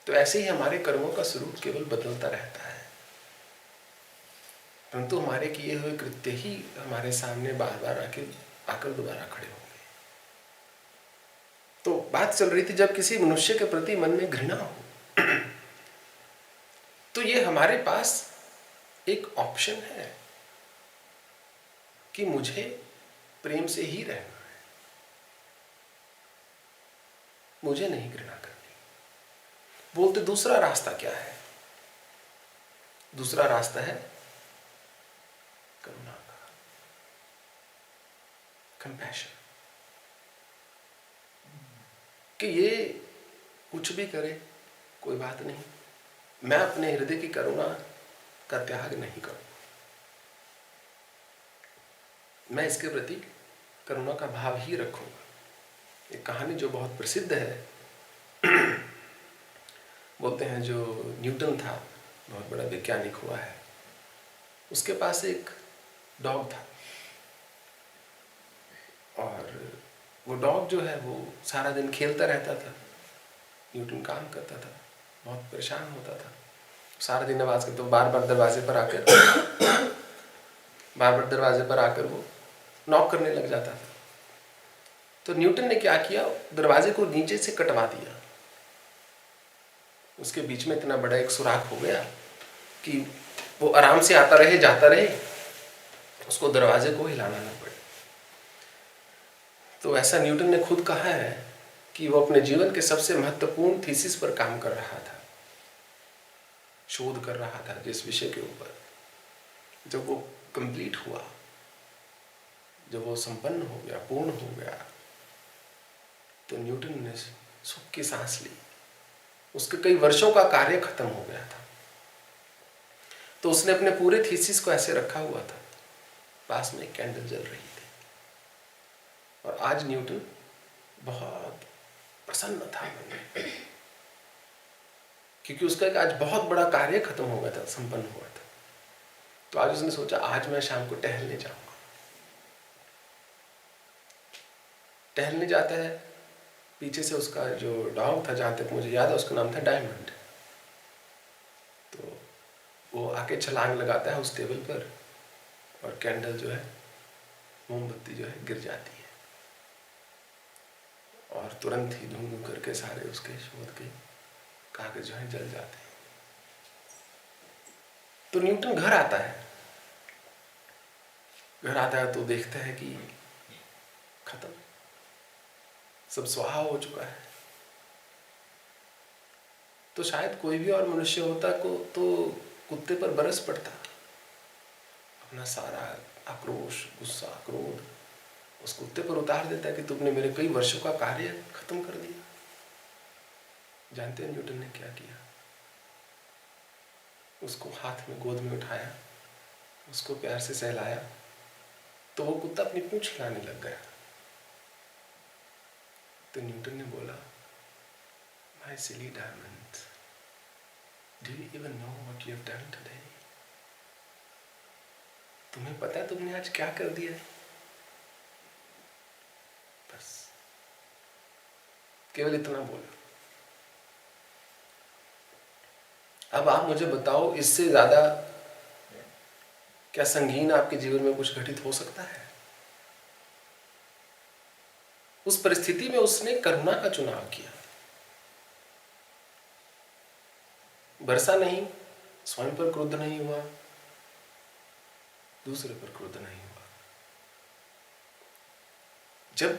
S1: तो ऐसे ही हमारे कर्मों का स्वरूप केवल बदलता रहता है, परंतु हमारे किए हुए कृत्य ही हमारे सामने बार बार आकर दोबारा खड़े होंगे। तो बात चल रही थी, जब किसी मनुष्य के प्रति मन में घृणा हो तो ये हमारे पास एक ऑप्शन है कि मुझे प्रेम से ही रहना है, मुझे नहीं घृणा करनी। बोलते दूसरा रास्ता क्या है? दूसरा रास्ता है करुणा का, कंपैशन, कि ये कुछ भी करे कोई बात नहीं, मैं अपने हृदय की करुणा का त्याग नहीं करूं, मैं इसके प्रति करुणा का भाव ही रखूंगा। एक कहानी जो बहुत प्रसिद्ध है, बोलते हैं जो न्यूटन था, बहुत बड़ा वैज्ञानिक हुआ है, उसके पास एक डॉग था, और वो डॉग जो है वो सारा दिन खेलता रहता था। न्यूटन काम करता था, बहुत परेशान होता था, सारा दिन आवाज करता, बार बार दरवाजे पर आकर वो नॉक करने लग जाता था। तो न्यूटन ने क्या किया, दरवाजे को नीचे से कटवा दिया, उसके बीच में इतना बड़ा एक सुराख हो गया कि वो आराम से आता रहे जाता रहे, उसको दरवाजे को हिलाना ना पड़े। तो ऐसा न्यूटन ने खुद कहा है कि वो अपने जीवन के सबसे महत्वपूर्ण थीसिस पर काम कर रहा था, शोध कर रहा था जिस विषय के ऊपर, जब वो कंप्लीट हुआ, जब वो संपन्न हो गया, पूर्ण हो गया, तो न्यूटन ने सुख की सांस ली। उसके कई वर्षों का कार्य खत्म हो गया था। तो उसने अपने पूरे थीसिस को ऐसे रखा हुआ था, पास में एक कैंडल जल रही थी, और आज न्यूटन बहुत प्रसन्न था मन में, क्योंकि उसका एक आज बहुत बड़ा कार्य खत्म हो गया था, संपन्न हुआ था। तो आज उसने सोचा आज मैं शाम को टहलने जाऊंगा। टहलने जाता है, पीछे से उसका जो डॉग था, जहां तक मुझे याद है उसका नाम था डायमंड, तो वो आके छलांग लगाता है उस टेबल पर, और कैंडल जो है, मोमबत्ती जो है गिर जाती है, और तुरंत ही धूम धूम करके सारे उसके शोध के कागज जो है जल जाते हैं। तो न्यूटन घर आता है। घर आता है तो देखता है कि खत्म, सब स्वाहा हो चुका है। तो शायद कोई भी और मनुष्य होता को तो कुत्ते पर बरस पड़ता, अपना सारा आक्रोश, गुस्सा, क्रोध उस कुत्ते पर उतार देता है कि तुमने मेरे कई वर्षों का कार्य खत्म कर दिया। जानते हैं न्यूटन ने क्या किया? उसको हाथ में गोद में उठाया, उसको प्यार से सहलाया, तो वो कुत्ता अपनी पूंछ हिलाने लग गया। तो न्यूटन ने बोला, my silly diamond, do you even know what you have done today? तुम्हें पता है तुमने आज क्या कर दिया है? बस केवल इतना बोला। अब आप मुझे बताओ, इससे ज्यादा क्या संगीन आपके जीवन में कुछ घटित हो सकता है? उस परिस्थिति में उसने करुणा का चुनाव किया। बरसा नहीं, स्वयं पर क्रुद्ध नहीं हुआ, दूसरे पर क्रोध नहीं हुआ। जब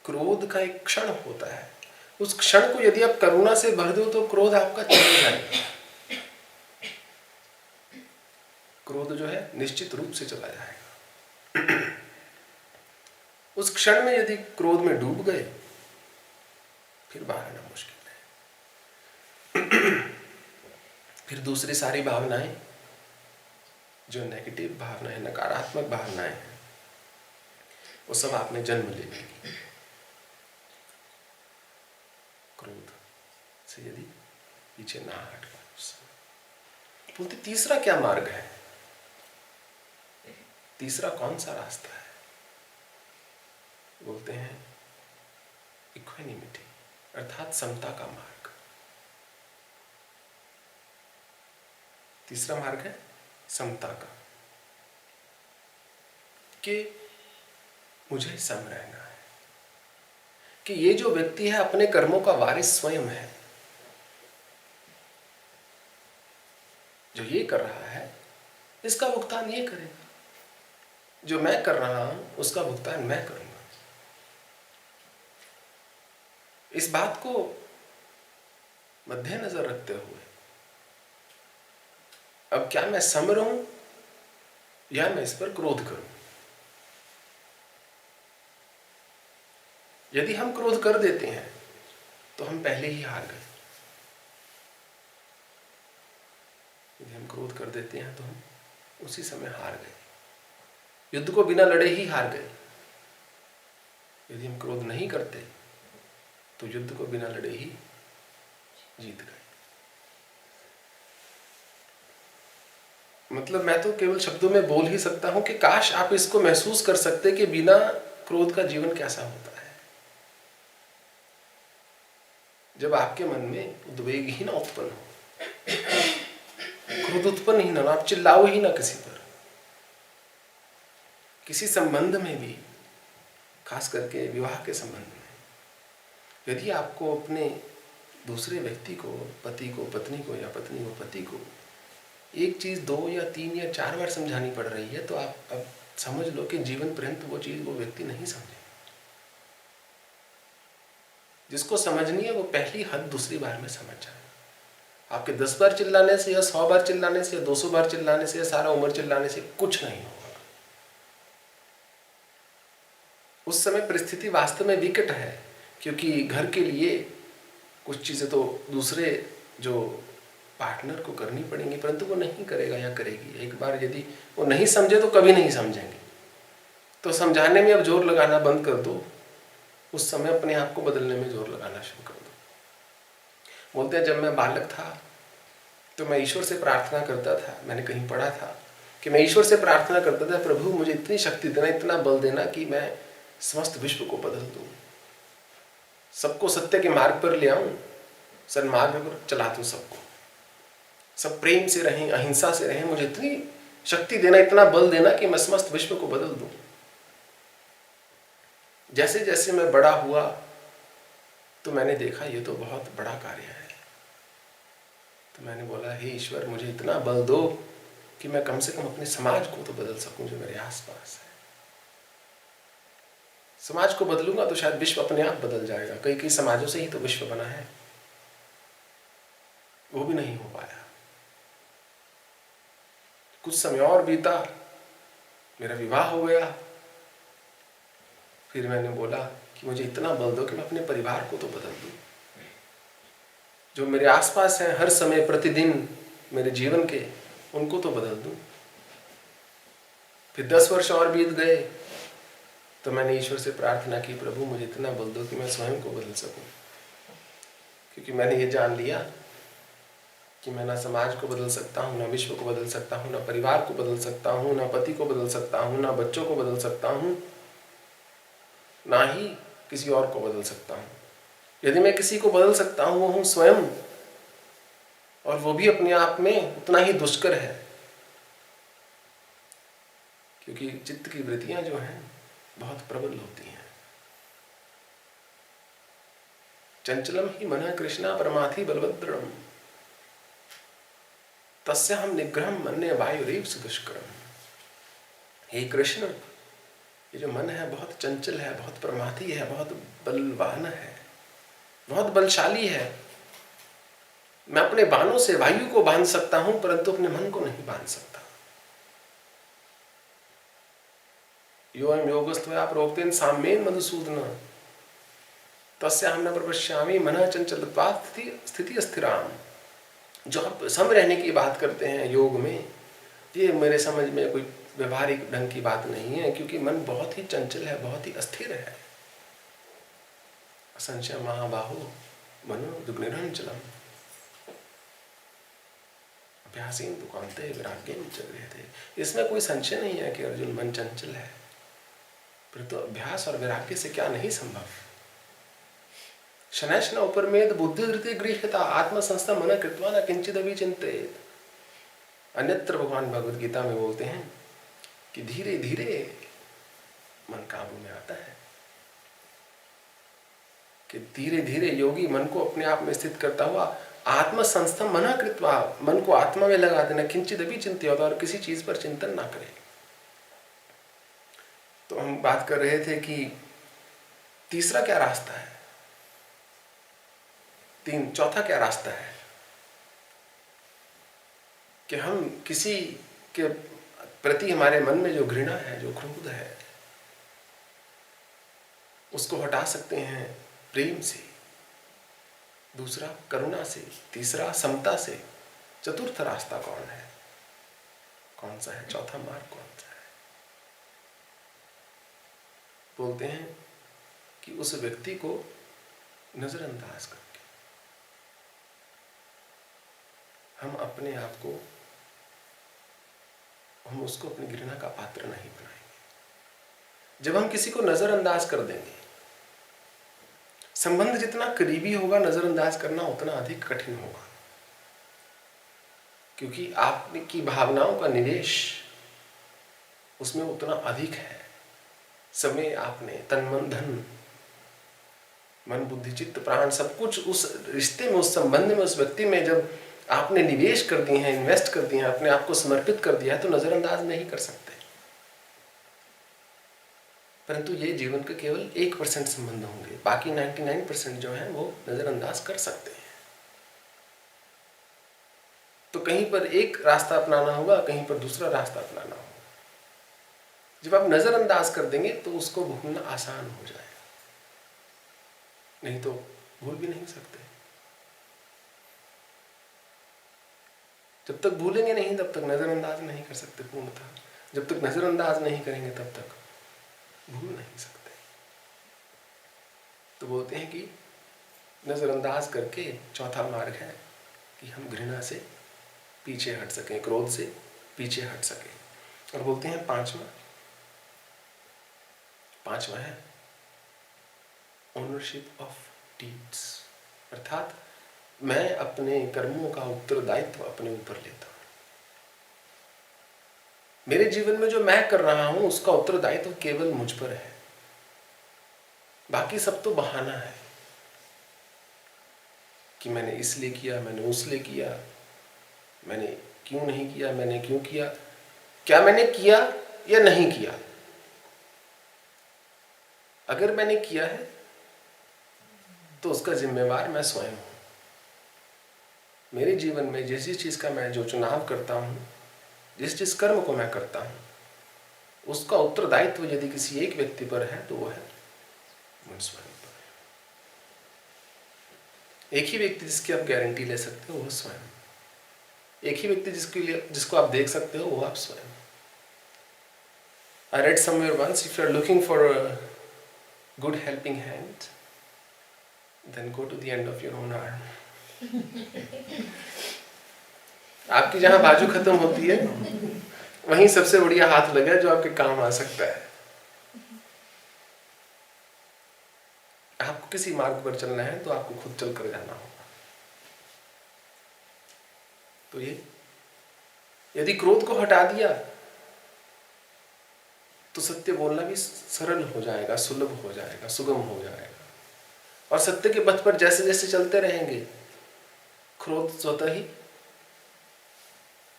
S1: क्रोध का एक क्षण होता है, उस क्षण को यदि आप करुणा से भर दो तो क्रोध आपका चला जाएगा। क्रोध जो है निश्चित रूप से चला जाएगा। उस क्षण में यदि क्रोध में डूब गए, फिर बाहर आना मुश्किल है। फिर दूसरी सारी भावनाएं, जो नेगेटिव भावनाएं, नकारात्मक भावनाएं हैं, वो सब आपने जन्म ले लेंगी। क्रोध से यदि पीछे ना हट पाए। बोलते तीसरा क्या मार्ग है? तीसरा कौन सा रास्ता है? बोलते हैं इक्वानिमिटी, अर्थात समता का मार्ग। तीसरा मार्ग है समता का, कि मुझे सम रहना है, कि ये जो व्यक्ति है अपने कर्मों का वारिस स्वयं है। जो ये कर रहा है इसका भुगतान ये करेगा, जो मैं कर रहा हूं उसका भुगतान मैं करूंगा। इस बात को मद्देनजर रखते हुए अब क्या मैं सम रहूं या मैं इस पर क्रोध करूं? यदि हम क्रोध कर देते हैं तो हम पहले ही हार गए। यदि हम क्रोध कर देते हैं तो हम उसी समय हार गए, युद्ध को बिना लड़े ही हार गए। यदि हम क्रोध नहीं करते तो युद्ध को बिना लड़े ही जीत गए। मतलब मैं तो केवल शब्दों में बोल ही सकता हूं कि काश आप इसको महसूस कर सकते कि बिना क्रोध का जीवन कैसा होता है। जब आपके मन में उद्वेग ही ना उत्पन्न हो, क्रोध उत्पन्न ही ना, आप चिल्लाओ ही ना किसी पर। किसी संबंध में भी, खास करके विवाह के संबंध में, यदि आपको अपने दूसरे व्यक्ति को, पति को पत्नी को या पत्नी को पति को एक चीज 2 या 3 या 4 बार समझानी पड़ रही है, तो आप अब समझ लो कि जीवन पर्यंत वो चीज वो व्यक्ति नहीं समझे। जिसको समझनी है वो पहली हद दूसरी बार में समझ जाए। आपके 10 बार चिल्लाने से या 100 बार चिल्लाने से या 200 बार चिल्लाने से या सारा उम्र चिल्लाने से कुछ नहीं होगा। उस समय परिस्थिति वास्तव में विकट है, क्योंकि घर के लिए कुछ चीज़ें तो दूसरे जो पार्टनर को करनी पड़ेंगी, परंतु वो नहीं करेगा या करेगी। एक बार यदि वो नहीं समझे तो कभी नहीं समझेंगे। तो समझाने में अब जोर लगाना बंद कर दो, उस समय अपने आप को बदलने में जोर लगाना शुरू कर दो। बोलते हैं जब मैं बालक था तो मैं ईश्वर से प्रार्थना करता था, मैंने कहीं पढ़ा था कि मैं ईश्वर से प्रार्थना करता था, प्रभु मुझे इतनी शक्ति देना, इतना बल देना कि मैं समस्त विश्व को बदल दूं, सबको सत्य के मार्ग पर ले आऊं, सन्मार्ग पर चला दूं सबको, सब प्रेम से रहें, अहिंसा से रहें, मुझे इतनी शक्ति देना, इतना बल देना कि मैं समस्त विश्व को बदल दूं। जैसे जैसे मैं बड़ा हुआ तो मैंने देखा ये तो बहुत बड़ा कार्य है। तो मैंने बोला हे ईश्वर, मुझे इतना बल दो कि मैं कम से कम अपने समाज को तो बदल सकूं जो मेरे आसपास है। समाज को बदलूंगा तो शायद विश्व अपने आप बदल जाएगा। कई कई समाजों से ही तो विश्व बना है, वो भी नहीं हो पाया। कुछ समय और बीता, मेरा विवाह हो गया। फिर मैंने बोला कि मुझे इतना बल दो कि मैं अपने परिवार को तो बदल दूं, जो मेरे आसपास हैं हर समय प्रतिदिन मेरे जीवन के, उनको तो बदल दूं। फिर 10 वर्ष और बीत गए तो मैंने ईश्वर से प्रार्थना की, प्रभु मुझे इतना बल दो कि मैं स्वयं को बदल सकूं, क्योंकि मैंने ये जान लिया कि मैं ना समाज को बदल सकता हूँ, ना विश्व को बदल सकता हूँ, ना परिवार को बदल सकता हूँ, ना पति को बदल सकता हूँ, ना बच्चों को बदल सकता हूँ, ना ही किसी और को बदल सकता हूँ। यदि मैं किसी को बदल सकता हूँ वो हूँ स्वयं, और वो भी अपने आप में उतना ही दुष्कर है, क्योंकि चित्त की वृत्तियां जो हैं बहुत प्रबल होती हैं। चंचलम ही मनः कृष्णा परमाथि बलवद्रम तस्य हम निग्रहम मन्ये वायुरेव दुष्करम। हे कृष्ण, ये जो मन है बहुत चंचल है, बहुत प्रमाथी है, बहुत बलवान है, बहुत बलशाली है। मैं अपने बाणों से वायु को बांध सकता हूं, परंतु अपने मन को नहीं बांध सकता। योऽयं योगस्त्वया प्रोक्तेन साम्येन मधुसूदन तस्याहं न प्रपश्यामि मनः चंचलत्वात् स्थिति अस्थिराम। जो आप सम रहने की बात करते हैं योग में, ये मेरे समझ में कोई व्यवहारिक ढंग की बात नहीं है, क्योंकि मन बहुत ही चंचल है, बहुत ही अस्थिर है। असंशय महाबाहो मनो दुग्निरंचलम अभ्यासेन तु कान्ते वैराग्येन च गृह्यते। इसमें कोई संशय नहीं है कि अर्जुन मन चंचल है, परंतु अभ्यास और वैराग्य से क्या नहीं संभव। शनैः शनौ उपरमेद बुद्धिधृते गृह्यता आत्मसंस्था मन कृत्वा न किंचित अविचिंतेत। अन्यत्र भगवान भगवद गीता में बोलते हैं कि धीरे धीरे मन काबू में आता है, कि धीरे धीरे योगी मन को अपने आप में स्थित करता हुआ आत्मसंस्था मन कृत्वा, मन को आत्मा में लगा देना, किंचित अविचिंतेत, और किसी चीज पर चिंतन ना करे। तो हम बात कर रहे थे कि तीसरा क्या रास्ता है, चौथा क्या रास्ता है, कि हम किसी के प्रति हमारे मन में जो घृणा है, जो क्रोध है, उसको हटा सकते हैं प्रेम से, दूसरा करुणा से, तीसरा समता से। चतुर्थ रास्ता कौन है, कौन सा है, चौथा मार्ग कौन सा है? बोलते हैं कि उस व्यक्ति को नजरअंदाज करके हम अपने आप को, हम उसको अपनी घृणा का पात्र नहीं बनाएंगे। जब हम किसी को नजरअंदाज कर देंगे, संबंध जितना करीबी होगा, नजरअंदाज करना उतना अधिक कठिन होगा, क्योंकि आपकी भावनाओं का निवेश उसमें उतना अधिक है। समय आपने तन मन धन, मन बुद्धि चित्त प्राण सब कुछ उस रिश्ते में, उस संबंध में, उस व्यक्ति में जब आपने निवेश कर दिए हैं, इन्वेस्ट कर दिए हैं, अपने आप को समर्पित कर दिया है, तो नजरअंदाज नहीं कर सकते। परंतु ये जीवन के केवल 1% संबंध होंगे, बाकी 99% जो है वो नजरअंदाज कर सकते हैं। कहीं पर एक रास्ता अपनाना होगा, कहीं पर दूसरा रास्ता अपनाना होगा। जब आप नजरअंदाज कर देंगे तो उसको भूलना आसान हो जाएगा, नहीं तो भूल भी नहीं सकते। जब तक भूलेंगे नहीं तब तक नजरअंदाज नहीं कर सकते पूर्णतः। जब तक नजरअंदाज नहीं करेंगे तब तक भूल नहीं सकते। तो बोलते हैं कि नजरअंदाज करके चौथा मार्ग है कि हम घृणा से पीछे हट सकें, क्रोध से पीछे हट सकें। और बोलते हैं पांचवा है ओनरशिप ऑफ डीड्स, अर्थात मैं अपने कर्मों का उत्तरदायित्व अपने ऊपर लेता हूं। मेरे जीवन में जो मैं कर रहा हूं उसका उत्तरदायित्व केवल मुझ पर है, बाकी सब तो बहाना है कि मैंने इसलिए किया, मैंने उसलिए किया, मैंने क्यों नहीं किया, मैंने क्यों किया। क्या मैंने किया या नहीं किया? अगर मैंने किया है तो उसका जिम्मेवार मैं स्वयं हूं। मेरे जीवन में जिस जिस चीज का मैं जो चुनाव करता हूं, जिस जिस कर्म को मैं करता हूं, उसका उत्तरदायित्व यदि किसी एक व्यक्ति पर है तो वो है मुझ स्वयं पर। एक ही व्यक्ति जिसकी आप गारंटी ले सकते हो वो स्वयं। एक ही व्यक्ति जिसको आप देख सकते हो वो आप स्वयं। I read somewhere once, if you are looking for a good helping hand, then go to the end of your own arm. आपकी जहां बाजू खत्म होती है वहीं सबसे बढ़िया हाथ लगा जो आपके काम आ सकता है। आपको किसी मार्ग पर चलना है तो आपको खुद चल कर जाना होगा। तो ये यदि क्रोध को हटा दिया तो सत्य बोलना भी सरल हो जाएगा, सुलभ हो जाएगा, सुगम हो जाएगा। और सत्य के पथ पर जैसे जैसे चलते रहेंगे क्रोध स्वतः ही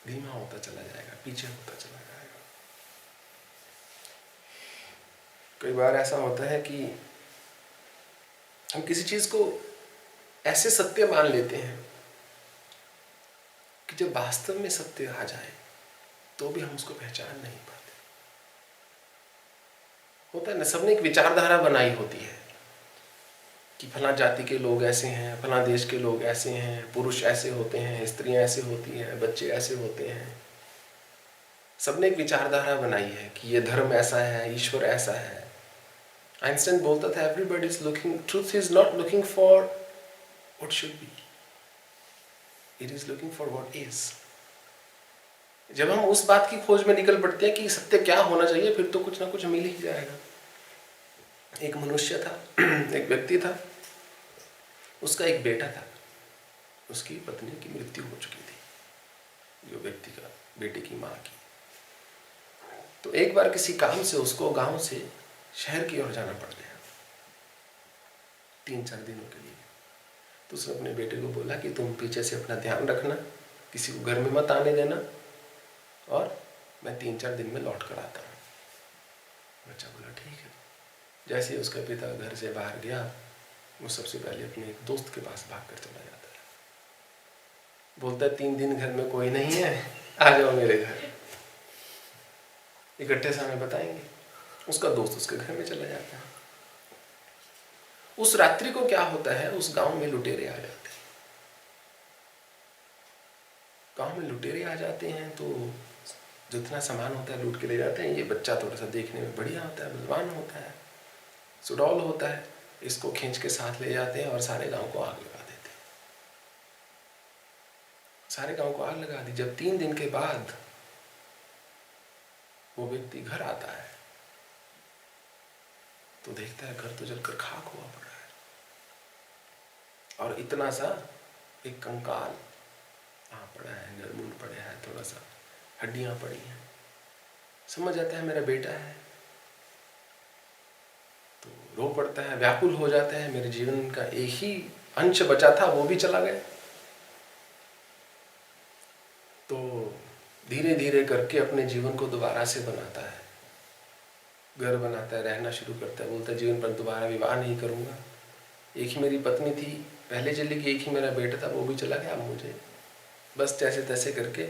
S1: धीमा होता चला जाएगा, पीछे होता चला जाएगा। कई बार ऐसा होता है कि हम किसी चीज को ऐसे सत्य मान लेते हैं कि जब वास्तव में सत्य आ जाए तो भी हम उसको पहचान नहीं पाते। होता है ना, सबने एक विचारधारा बनाई होती है कि फला जाति के लोग ऐसे हैं, फला देश के लोग ऐसे हैं, पुरुष ऐसे होते हैं, स्त्रियां ऐसे होती हैं, बच्चे ऐसे होते हैं। सबने एक विचारधारा बनाई है कि ये धर्म ऐसा है, ईश्वर ऐसा है। आइंस्टाइन बोलता था everybody is looking, truth is not looking for what should be, it is looking for what is. जब हम उस बात की खोज में निकल पड़ते हैं कि सत्य क्या होना चाहिए, फिर तो कुछ ना कुछ मिल ही जाएगा। एक मनुष्य था, एक व्यक्ति था, उसका एक बेटा था, उसकी पत्नी की मृत्यु हो चुकी थी, जो व्यक्ति का बेटे की माँ की। तो एक बार किसी काम से उसको गांव से शहर की ओर जाना पड़ गया 3-4 दिनों के लिए। तो उसने अपने बेटे को बोला कि तुम पीछे से अपना ध्यान रखना, किसी को घर में मत आने देना, और मैं 3-4 दिन में लौट कर आता हूँ। बच्चा बोला ठीक है। जैसे ही उसका पिता घर से बाहर गया, वो सबसे पहले अपने एक दोस्त के पास भाग कर चला जाता है। बोलता है 3 दिन घर में कोई नहीं है, आ जाओ मेरे घर, इकट्ठे समय बताएंगे। उसका दोस्त उसके घर में चला जाता है। उस रात्रि को क्या होता है, उस गांव में लुटेरे आ जाते हैं। गांव में लुटेरे आ जाते हैं तो जितना सामान होता है लूट के ले जाते हैं। ये बच्चा थोड़ा सा देखने में बढ़िया होता है, बलवान होता है, सुडौल होता है, इसको खींच के साथ ले जाते हैं और सारे गांव को आग लगा देते हैं। सारे गांव को आग लगा दी। जब 3 दिन के बाद वो व्यक्ति घर आता है तो देखता है घर तो जलकर खाक हुआ पड़ा है, और इतना सा एक कंकाल वहां पड़ा है, नरमुंड पड़ा है, थोड़ा सा हड्डियां पड़ी हैं। समझ आता है मेरा बेटा है, तो रो पड़ता है, व्याकुल हो जाता है। मेरे जीवन का एक ही अंश बचा था, वो भी चला गया। तो धीरे धीरे करके अपने जीवन को दोबारा से बनाता है, घर बनाता है, रहना शुरू करता है। बोलता है जीवन पर दोबारा विवाह नहीं करूंगा। एक ही मेरी पत्नी थी, पहले चली गई, एक ही मेरा बेटा था, वो भी चला गया। अब मुझे बस जैसे तैसे करके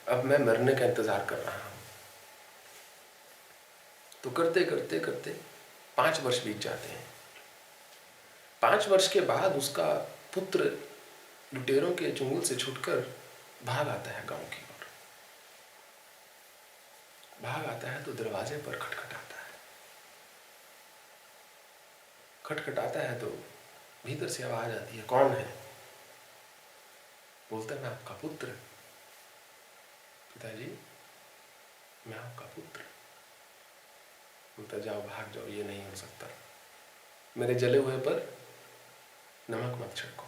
S1: अब मैं मरने का इंतजार कर रहा हूं। तो करते करते करते 5 वर्ष बीत जाते हैं। 5 वर्ष के बाद उसका पुत्र लुटेरों के चुंगल से छूटकर भाग आता है गांव की ओर। भाग आता है तो दरवाजे पर खटखटाता है। खटखटाता है तो भीतर से आवाज आती है, कौन है? बोलता है, मैं आपका पुत्र। पिताजी, मैं आपका पुत्र। बोलता, जाओ भाग जाओ, ये नहीं हो सकता। मेरे जले हुए पर नमक मत छिड़को।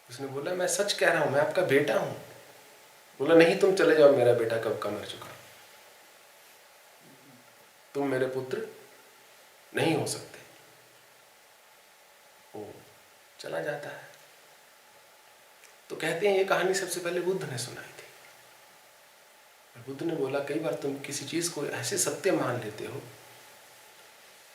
S1: उसने बोला, मैं सच कह रहा हूं, मैं आपका बेटा हूं। बोला, नहीं, तुम चले जाओ, मेरा बेटा कब का मर चुका। तुम मेरे पुत्र नहीं हो सकते। वो चला जाता है। तो कहते हैं ये कहानी सबसे पहले बुद्ध ने सुनाई थी। बुद्ध ने बोला, कई बार तुम किसी चीज को ऐसे सत्य मान लेते हो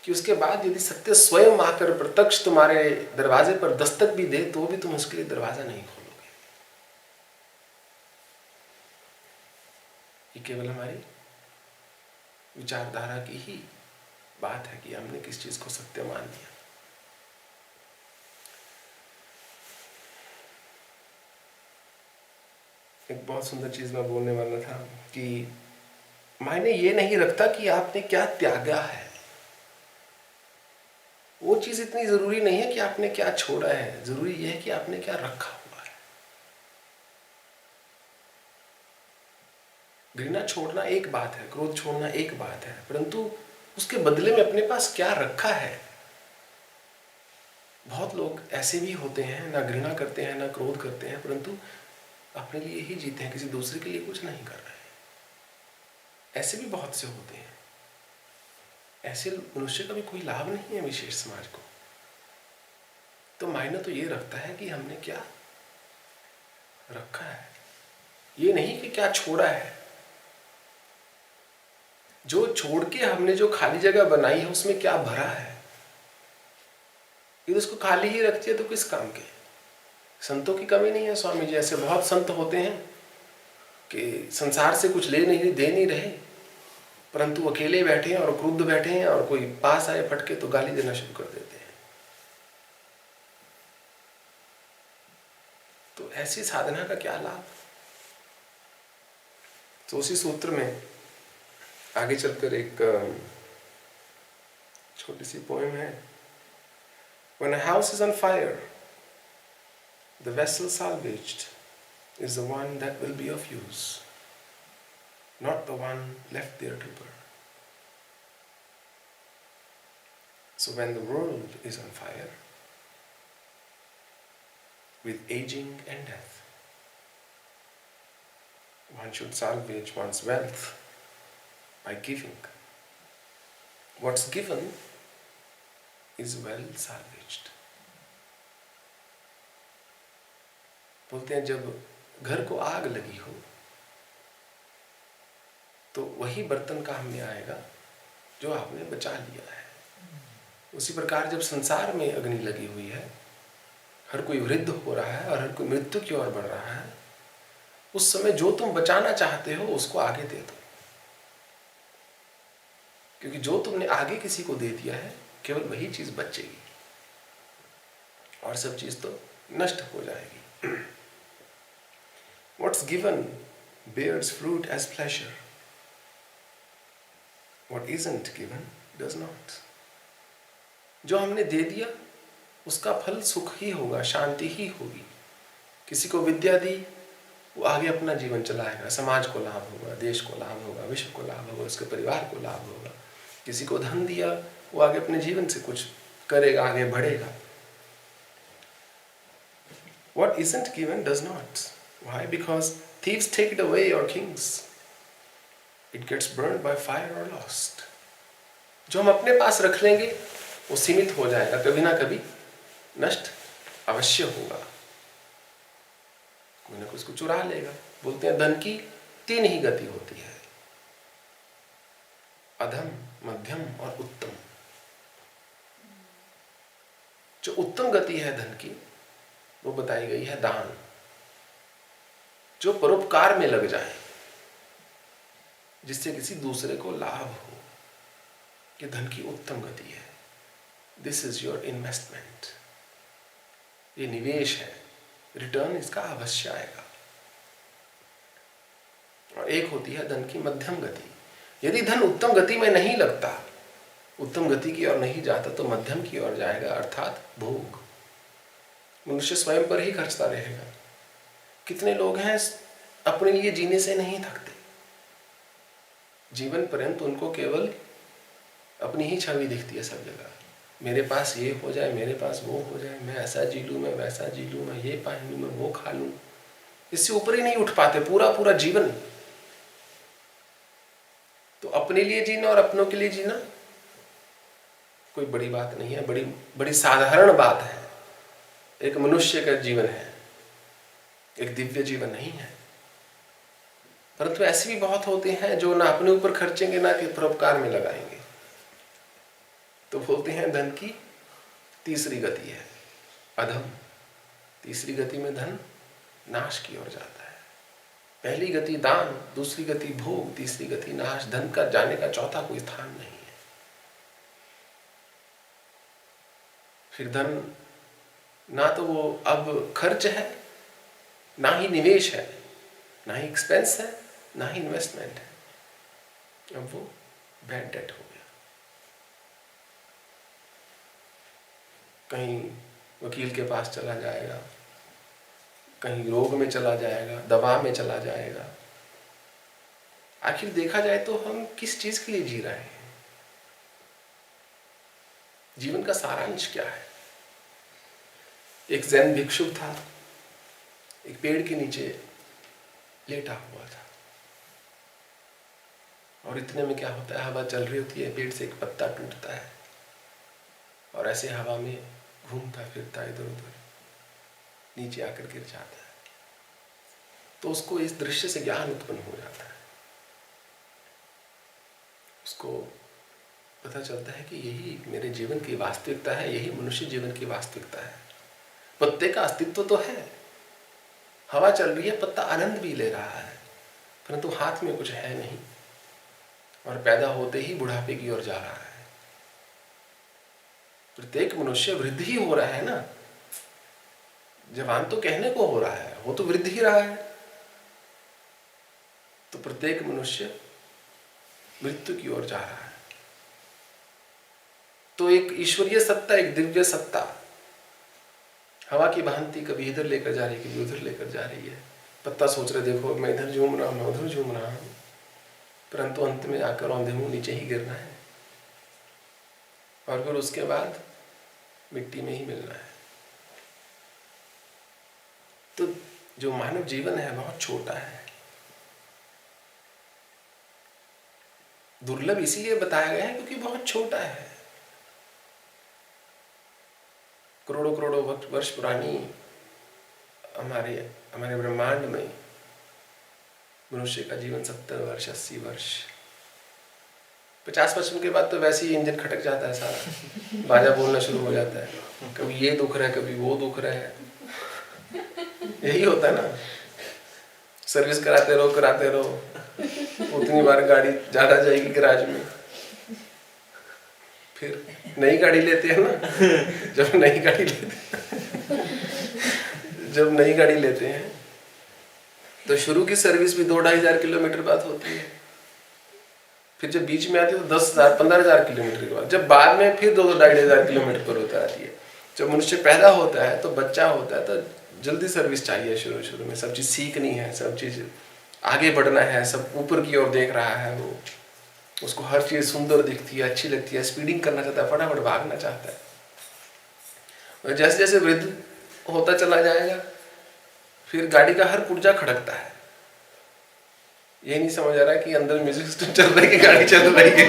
S1: कि उसके बाद यदि सत्य स्वयं आकर प्रत्यक्ष तुम्हारे दरवाजे पर दस्तक भी दे तो भी तुम उसके लिए दरवाजा नहीं खोलोगे। ये केवल हमारी विचारधारा की ही बात है कि हमने किस चीज को सत्य मान लिया। एक बहुत सुंदर चीज मैं बोलने वाला था कि मायने ये नहीं रखता कि आपने क्या त्यागा है। वो चीज इतनी जरूरी नहीं है कि आपने क्या छोड़ा है, जरूरी यह है कि आपने क्या रखा हुआ है। घृणा छोड़ना एक बात है, क्रोध छोड़ना एक बात है, परंतु उसके बदले में अपने पास क्या रखा है। बहुत लोग ऐसे भी होते हैं, ना घृणा करते हैं ना क्रोध करते हैं, परंतु अपने लिए ही जीते हैं, किसी दूसरे के लिए कुछ नहीं कर रहे हैं। ऐसे भी बहुत से होते हैं। ऐसे मनुष्य का भी कोई लाभ नहीं है विशेष समाज को। तो मायने तो ये रखता है कि हमने क्या रखा है, ये नहीं कि क्या छोड़ा है। जो छोड़ के हमने जो खाली जगह बनाई है उसमें क्या भरा है। यदि उसको खाली ही रखती है तो किस काम के। संतों की कमी नहीं है। स्वामी जी ऐसे बहुत संत होते हैं कि संसार से कुछ ले नहीं दे नहीं रहे, परंतु अकेले बैठे हैं और क्रुद्ध बैठे हैं और कोई पास आए फटके तो गाली देना शुरू कर देते हैं। तो ऐसी साधना का क्या लाभ। तो उसी सूत्र में आगे चलकर एक छोटी सी पोएम है। When a house is on fire, the vessel salvaged is the one that will be of use, not the one left there to burn. So when the world is on fire with aging and death, one should salvage one's wealth by giving. What's given is well salvaged. बोलते हैं जब घर को आग लगी हो तो वही बर्तन काम में आएगा जो आपने बचा लिया है। उसी प्रकार जब संसार में अग्नि लगी हुई है, हर कोई वृद्ध हो रहा है और हर कोई मृत्यु की ओर बढ़ रहा है, उस समय जो तुम बचाना चाहते हो उसको आगे दे दो, क्योंकि जो तुमने आगे किसी को दे दिया है केवल वही चीज बचेगी और सब चीज तो नष्ट हो जाएगी। What's given bears fruit as pleasure. What isn't given does not. जो हमने दे दिया उसका फल सुख ही होगा, शांति ही होगी। किसी को विद्या दी, वो आगे अपना जीवन चलाएगा, समाज को लाभ होगा, देश को लाभ होगा, विश्व को लाभ होगा, उसके परिवार को लाभ होगा। किसी को धन दिया, वो आगे अपने जीवन से कुछ करेगा, आगे बढ़ेगा। What isn't given does not. Why? Because thieves take it away, or kings. It gets burned by fire or lost. जो हम अपने पास रख लेंगे वो सीमित हो जाएगा, कभी ना कभी नष्ट अवश्य होगा। कोई ना कोई उसको चुरा लेगा। बोलते हैं धन की 3 ही गति होती है, अधम, मध्यम और उत्तम। जो उत्तम गति है धन की, वो बताई गई है दान, जो परोपकार में लग जाए, जिससे किसी दूसरे को लाभ हो। ये धन की उत्तम गति है। दिस इज योर इन्वेस्टमेंट, ये निवेश है, रिटर्न इसका अवश्य आएगा। और एक होती है धन की मध्यम गति। यदि धन उत्तम गति में नहीं लगता, उत्तम गति की ओर नहीं जाता, तो मध्यम की ओर जाएगा, अर्थात भोग। मनुष्य स्वयं पर ही खर्चता रहेगा। कितने लोग हैं अपने लिए जीने से नहीं थकते, जीवन पर्यंत उनको केवल अपनी ही छवि दिखती है सब जगह। मेरे पास ये हो जाए, मेरे पास वो हो जाए, मैं ऐसा जी लूँ, मैं वैसा जी लूँ, मैं ये पहन लूँ, मैं वो खा लूँ। इससे ऊपर ही नहीं उठ पाते पूरा पूरा जीवन। तो अपने लिए जीना और अपनों के लिए जीना कोई बड़ी बात नहीं है, बड़ी बड़ी साधारण बात है। एक मनुष्य का जीवन है, एक दिव्य जीवन नहीं है। परंतु ऐसे भी बहुत होते हैं जो ना अपने ऊपर खर्चेंगे, ना कि परोपकार में लगाएंगे। तो बोलते हैं धन की तीसरी गति है अधम। तीसरी गति में धन नाश की ओर जाता है। पहली गति दान, दूसरी गति भोग, तीसरी गति नाश। धन का जाने का चौथा कोई स्थान नहीं है। फिर धन ना तो वो अब खर्च है, ना ही निवेश है, ना ही एक्सपेंस है, ना ही इन्वेस्टमेंट है। अब वो बैड डेट हो गया। कहीं वकील के पास चला जाएगा, कहीं रोग में चला जाएगा, दवा में चला जाएगा। आखिर देखा जाए तो हम किस चीज के लिए जी रहे हैं? जीवन का सारांश क्या है? एक जैन भिक्षुक था, एक पेड़ के नीचे लेटा हुआ था, और इतने में क्या होता है, हवा चल रही होती है, पेड़ से एक पत्ता टूटता है और ऐसे हवा में घूमता फिरता इधर उधर नीचे आकर गिर जाता है। तो उसको इस दृश्य से ज्ञान उत्पन्न हो जाता है। उसको पता चलता है कि यही मेरे जीवन की वास्तविकता है, यही मनुष्य जीवन की वास्तविकता है। पत्ते का अस्तित्व तो है, हवा चल रही है, पत्ता आनंद भी ले रहा है, परंतु हाथ में कुछ है नहीं, और पैदा होते ही बुढ़ापे की ओर जा रहा है। प्रत्येक मनुष्य वृद्धि ही हो रहा है ना। जवान तो कहने को हो रहा है, वो तो वृद्धि ही रहा है। तो प्रत्येक मनुष्य मृत्यु की ओर जा रहा है। तो एक ईश्वरीय सत्ता, एक दिव्य सत्ता हवा की भांति कभी इधर लेकर जा रही है, कभी उधर लेकर जा रही है। पत्ता सोच रहे, देखो मैं इधर झूम रहा हूं, मैं उधर झूम रहा हूं, परंतु अंत में आकर औंधे मुंह नीचे ही गिरना है, और फिर उसके बाद मिट्टी में ही मिलना है। तो जो मानव जीवन है बहुत छोटा है। दुर्लभ इसीलिए बताया गया है क्योंकि बहुत छोटा है। करोड़ों करोड़ों वर्ष पुरानी हमारे ब्रह्मांड में मनुष्य का जीवन 70 वर्ष 80 वर्ष, 50-55 के बाद तो वैसे ही इंजन खटक जाता है, सारा बाजा बोलना शुरू हो जाता है। कभी ये दुख रहा है, कभी वो दुख रहा है। यही होता है ना, सर्विस कराते रहो, उतनी बार गाड़ी ज्यादा जाएगी गैराज में। फिर नई गाड़ी लेते हैं ना, जब नई गाड़ी लेते हैं तो शुरू की सर्विस भी 2-2,500 किलोमीटर बाद होती है। फिर जब बीच में आती है तो 10,000 15,000 किलोमीटर के बाद, जब बाद में फिर 2-2,500 किलोमीटर पर होता आती है। जब मनुष्य पैदा होता है तो बच्चा होता है तो जल्दी सर्विस चाहिए। शुरू में सब चीज सीखनी है, सब चीज आगे बढ़ना है, सब ऊपर की ओर देख रहा है, वो उसको हर चीज सुंदर दिखती है, अच्छी लगती है, स्पीडिंग करना चाहता है, फटाफट भागना चाहता है। और जैसे जैसे वृद्ध होता चला जाएगा, फिर गाड़ी का हर पुर्जा खड़कता है। ये नहीं समझ आ रहा कि अंदर म्यूजिक सिस्टम चल रहा है कि गाड़ी चल रही है।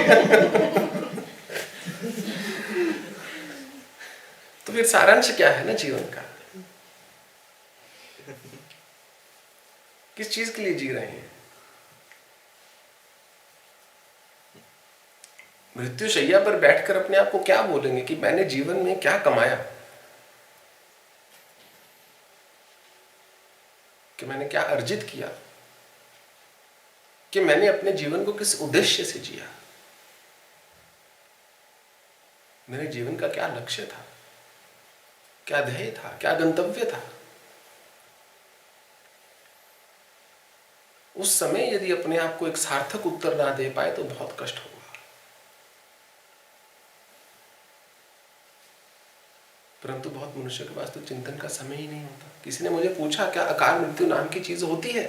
S1: तो फिर सारांश क्या है ना जीवन का? किस चीज के लिए जी रहे हैं? मृत्यु शैया पर बैठकर अपने आप को क्या बोलेंगे कि मैंने जीवन में क्या कमाया? मैंने क्या अर्जित किया, कि मैंने अपने जीवन को किस उद्देश्य से जिया, मेरे जीवन का क्या लक्ष्य था, क्या ध्येय था, क्या गंतव्य था। उस समय यदि अपने आप को एक सार्थक उत्तर ना दे पाए तो बहुत कष्ट होगा। परंतु बहुत मनुष्य के पास तो चिंतन का समय ही नहीं होता। किसी ने मुझे पूछा क्या अकाल मृत्यु नाम की चीज होती है,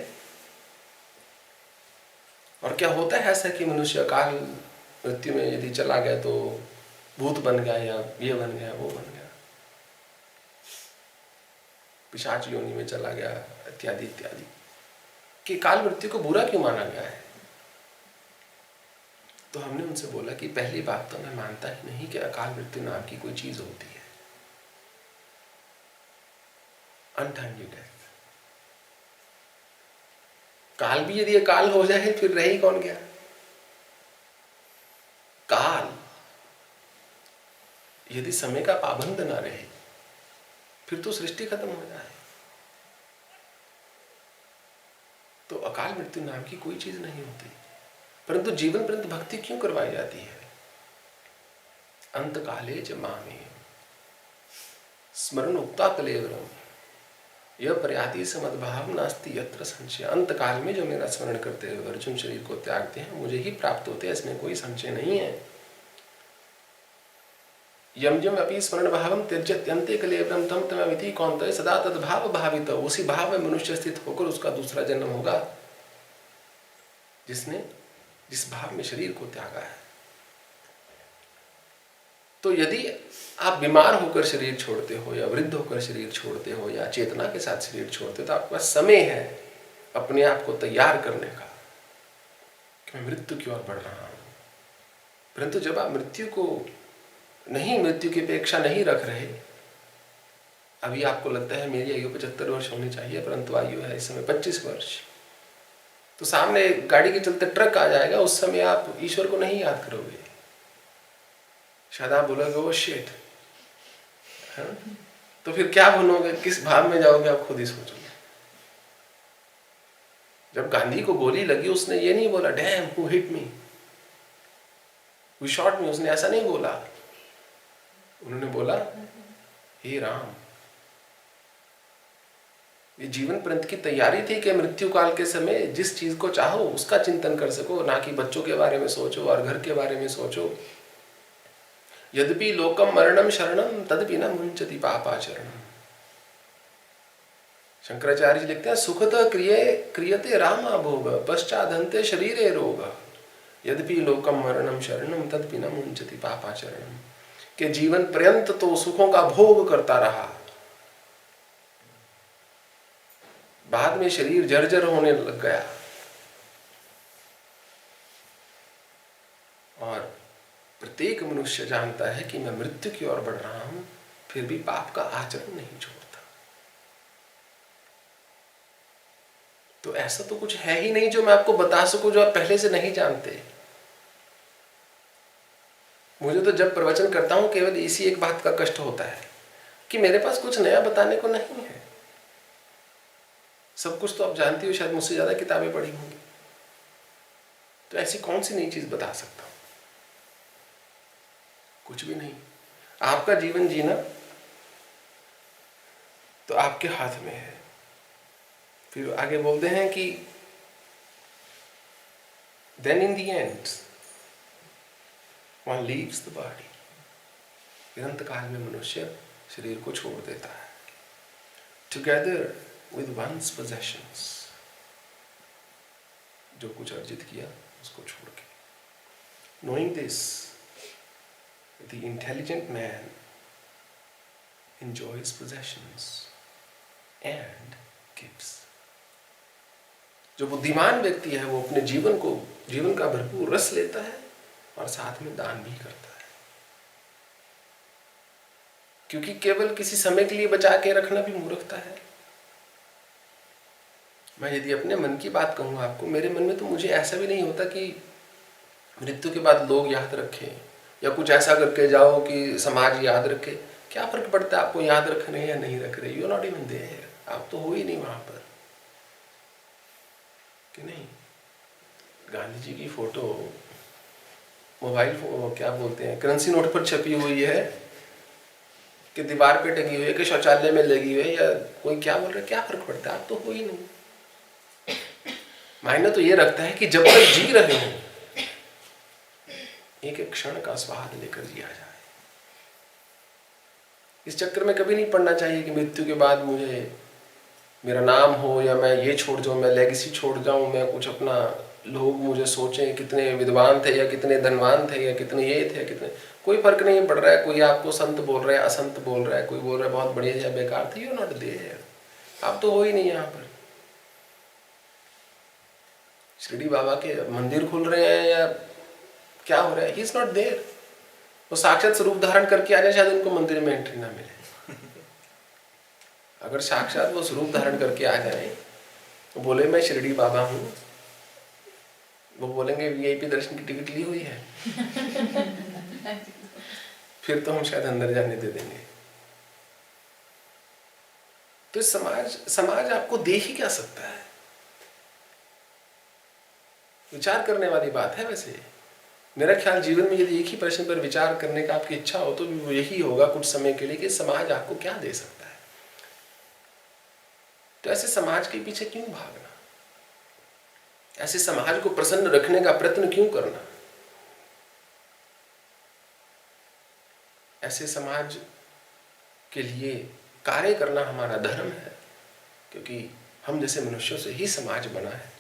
S1: और क्या होता है ऐसा कि मनुष्य अकाल मृत्यु में यदि चला गया तो भूत बन गया, या ये बन गया, वो बन गया, पिशाच योनि में चला गया, इत्यादि इत्यादि। कि काल मृत्यु को बुरा क्यों माना गया है? तो हमने उनसे बोला कि पहली बात तो मैं मानता ही नहीं कि अकाल मृत्यु नाम की कोई चीज होती है। अनटाइमली डेथ, काल भी यदि अकाल हो जाए फिर रह ही कौन गया? काल यदि समय का पाबंद ना रहे फिर तो सृष्टि खत्म हो जाए। तो अकाल मृत्यु नाम की कोई चीज नहीं होती। परंतु जीवन पर्यंत भक्ति क्यों करवाई जाती है? अंत काले च मामे स्मरण उक्ता कलेवरम यह प्रयाति से मद्भाव नास्ति यत्र संशय। अंत काल में जो मेरा स्मरण करते हुए अर्जुन शरीर को त्यागते हैं मुझे ही प्राप्त होते हैं, इसमें कोई संशय नहीं है। यम यम अपि स्मरण भावम त्यज्यत्यन्ते कलेवरम तम तममिति कौन्तेय सदा तद्भाव भावित। उसी भाव में मनुष्य स्थित होकर उसका दूसरा जन्म होगा जिसने जिस भाव में शरीर को त्यागा है। तो यदि आप बीमार होकर शरीर छोड़ते हो, या वृद्ध होकर शरीर छोड़ते हो, या चेतना के साथ शरीर छोड़ते हो, तो आपके पास समय है अपने आप को तैयार करने का कि मैं मृत्यु की ओर बढ़ रहा हूं। परंतु जब आप मृत्यु को नहीं, मृत्यु की अपेक्षा नहीं रख रहे, अभी आपको लगता है मेरी आयु 75 वर्ष होनी चाहिए, परंतु आयु है इस समय 25 वर्ष, तो सामने गाड़ी के चलते ट्रक आ जाएगा, उस समय आप ईश्वर को नहीं याद करोगे। शायद आप बोलोगे वो शिट, तो फिर क्या बनोगे, किस भाव में जाओगे, आप खुद ही सोचोगे। जब गांधी को गोली लगी उसने ये नहीं बोला damn who hit me, who shot me, उसने ऐसा नहीं बोला। उन्होंने बोला हे राम। ये जीवन पर्यंत की तैयारी थी कि मृत्यु काल के समय जिस चीज को चाहो उसका चिंतन कर सको, ना कि बच्चों के बारे में सोचो और घर के बारे में सोचो। यद्यपि लोकम मरणम शरणम तदपि न मुंचति पापाचरणम। शंकराचार्य जी लिखते हैं सुखतः क्रियते रामा भोग पश्चादन्ते शरीरे रोग। यद्यपि लोकम मरणम शरणम तदपि न मुंचति पापाचरणम। के जीवन पर्यंत तो सुखों का भोग करता रहा, बाद में शरीर जर्जर होने लग गया और प्रत्येक मनुष्य जानता है कि मैं मृत्यु की ओर बढ़ रहा हूं, फिर भी पाप का आचरण नहीं छोड़ता। तो ऐसा तो कुछ है ही नहीं जो मैं आपको बता सकूं जो आप पहले से नहीं जानते। मुझे तो जब प्रवचन करता हूं केवल इसी एक बात का कष्ट होता है कि मेरे पास कुछ नया बताने को नहीं है। सब कुछ तो आप जानती हो, शायद मुझसे ज्यादा किताबें पढ़ी होंगी, तो ऐसी कौन सी नई चीज बता सकता हूं? कुछ भी नहीं। आपका जीवन जीना तो आपके हाथ में है। फिर आगे बोलते हैं कि then in the end one leaves the body। फिर अंत काल में मनुष्य शरीर को छोड़ देता है together with one's possessions। जो कुछ अर्जित किया उसको छोड़ के। knowing this the intelligent man enjoys possessions and gives। जो बुद्धिमान व्यक्ति है वो अपने जीवन का भरपूर रस लेता है और साथ में दान भी करता है, क्योंकि केवल किसी समय के लिए बचा के रखना भी मूर्खता है। मैं यदि अपने मन की बात कहूँ आपको, मेरे मन में तो मुझे ऐसा भी नहीं होता कि मृत्यु के बाद लोग याद रखें या कुछ ऐसा करके जाओ कि समाज याद रखे। क्या फर्क पड़ता है आपको याद रख रहे हैं या नहीं रख रहे? You are not even there, आप तो हो ही नहीं वहां पर। कि नहीं, गांधी जी की फोटो मोबाइल क्या बोलते हैं, करेंसी नोट पर छपी हुई है कि दीवार पे टंगी हुई है कि शौचालय में लगी हुई है, या कोई क्या बोल रहा है, क्या फर्क पड़ता है? आप तो हो ही नहीं। मायने तो ये रखता है कि जब तक जी रहे हो एक एक क्षण का स्वाद लेकर जिया जाए। इस चक्कर में कभी नहीं पड़ना चाहिए कि मृत्यु के बाद मुझे मेरा नाम हो, या मैं ये छोड़ जाऊं, मैं लेगेसी छोड़ जाऊं, मैं कुछ अपना, लोग मुझे सोचें कितने विद्वान थे, या कितने धनवान थे, या कितने ये थे, कितने, कोई फर्क नहीं पड़ रहा है। कोई आपको संत बोल रहा है, असंत बोल रहा है, कोई बोल रहा है बहुत बढ़िया या बेकार थे, यू नॉट देयर। आप तो हो ही नहीं यहाँ पर। शिरडी बाबा के मंदिर खुल रहे हैं या क्या हो रहा है, ही इज नॉट देयर। वो साक्षात स्वरूप धारण करके आ जाए, शायद उनको मंदिर में एंट्री ना मिले। अगर साक्षात वो स्वरूप धारण करके आ जाए, तो बोले मैं शिरडी बाबा हूँ, वो बोलेंगे वीआईपी दर्शन की टिकट ली हुई है, फिर तो हम शायद अंदर जाने दे देंगे। तो समाज आपको दे ही क्या सकता है? विचार करने वाली बात है। वैसे मेरा ख्याल जीवन में यदि एक ही प्रश्न पर विचार करने का आपकी इच्छा हो तो वो यही होगा कुछ समय के लिए कि समाज आपको क्या दे सकता है। तो ऐसे समाज के पीछे क्यों भागना? ऐसे समाज को प्रसन्न रखने का प्रयत्न क्यों करना? ऐसे समाज के लिए कार्य करना हमारा धर्म है, क्योंकि हम जैसे मनुष्यों से ही समाज बना है।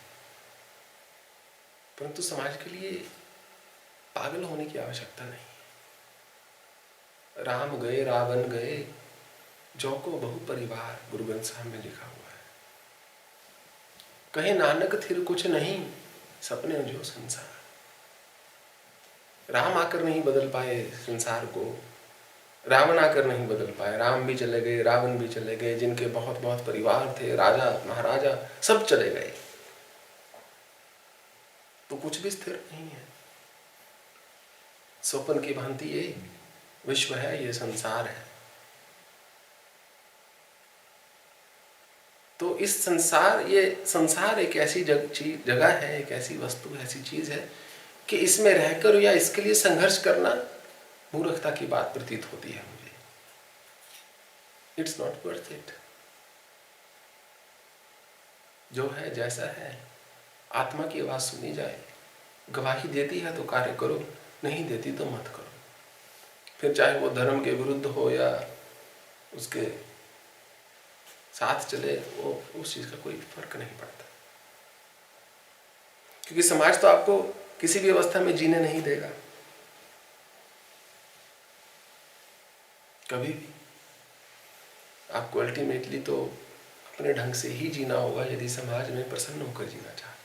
S1: परंतु समाज के लिए पागल होने की आवश्यकता नहीं। राम गए रावण गए, जो को बहु परिवार, गुरु ग्रंथ साहब में लिखा हुआ है। कहे नानक थिर कुछ नहीं, सपने जो संसार। राम आकर नहीं बदल पाए संसार को, रावण आकर नहीं बदल पाए। राम भी चले गए, रावण भी चले गए, जिनके बहुत बहुत परिवार थे, राजा महाराजा सब चले गए, तो कुछ भी स्थिर नहीं है। स्वप्न की भांति ये विश्व है, ये संसार है। तो इस ये संसार एक ऐसी जगह है, एक ऐसी वस्तु, ऐसी चीज है कि इसमें रहकर या इसके लिए संघर्ष करना मूर्खता की बात प्रतीत होती है मुझे। It's not worth it. जो है जैसा है, आत्मा की आवाज सुनी जाए। गवाही देती है तो कार्य करो, नहीं देती तो मत करो। फिर चाहे वो धर्म के विरुद्ध हो या उसके साथ चले, वो उस चीज का कोई फर्क नहीं पड़ता। क्योंकि समाज तो आपको किसी भी अवस्था में जीने नहीं देगा, कभी भी। आपको अल्टीमेटली तो अपने ढंग से ही जीना होगा यदि समाज में प्रसन्न होकर जीना चाहते।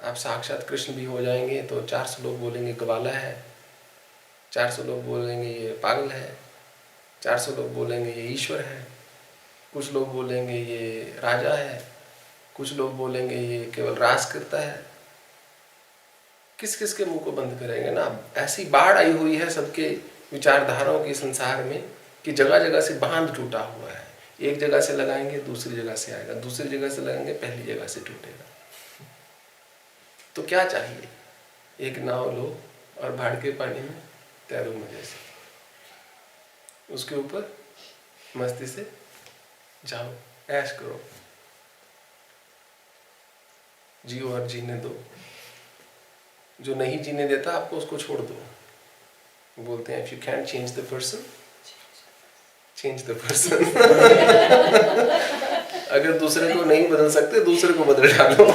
S1: आप साक्षात कृष्ण भी हो जाएंगे तो 400 लोग बोलेंगे ग्वाला है, 400 लोग बोलेंगे ये पागल है, 400 लोग बोलेंगे ये ईश्वर है, कुछ लोग बोलेंगे ये राजा है, कुछ लोग बोलेंगे ये केवल राज करता है। किस किस के मुंह को बंद करेंगे ना। ऐसी बाढ़ आई हुई है सबके विचारधाराओं के संसार में कि जगह जगह से बांध टूटा हुआ है। एक जगह से लगाएंगे दूसरी जगह से आएगा, दूसरी जगह से लगाएंगे पहली जगह से टूटेगा। तो क्या चाहिए? एक नाव लो और भाड़ के पानी में तैरो मजे से, उसके ऊपर मस्ती से जाओ, ऐश करो, जियो और जीने दो। जो नहीं जीने देता आपको उसको छोड़ दो। बोलते हैं if you can change the person, change the person. अगर दूसरे को नहीं बदल सकते, दूसरे को बदल डालो।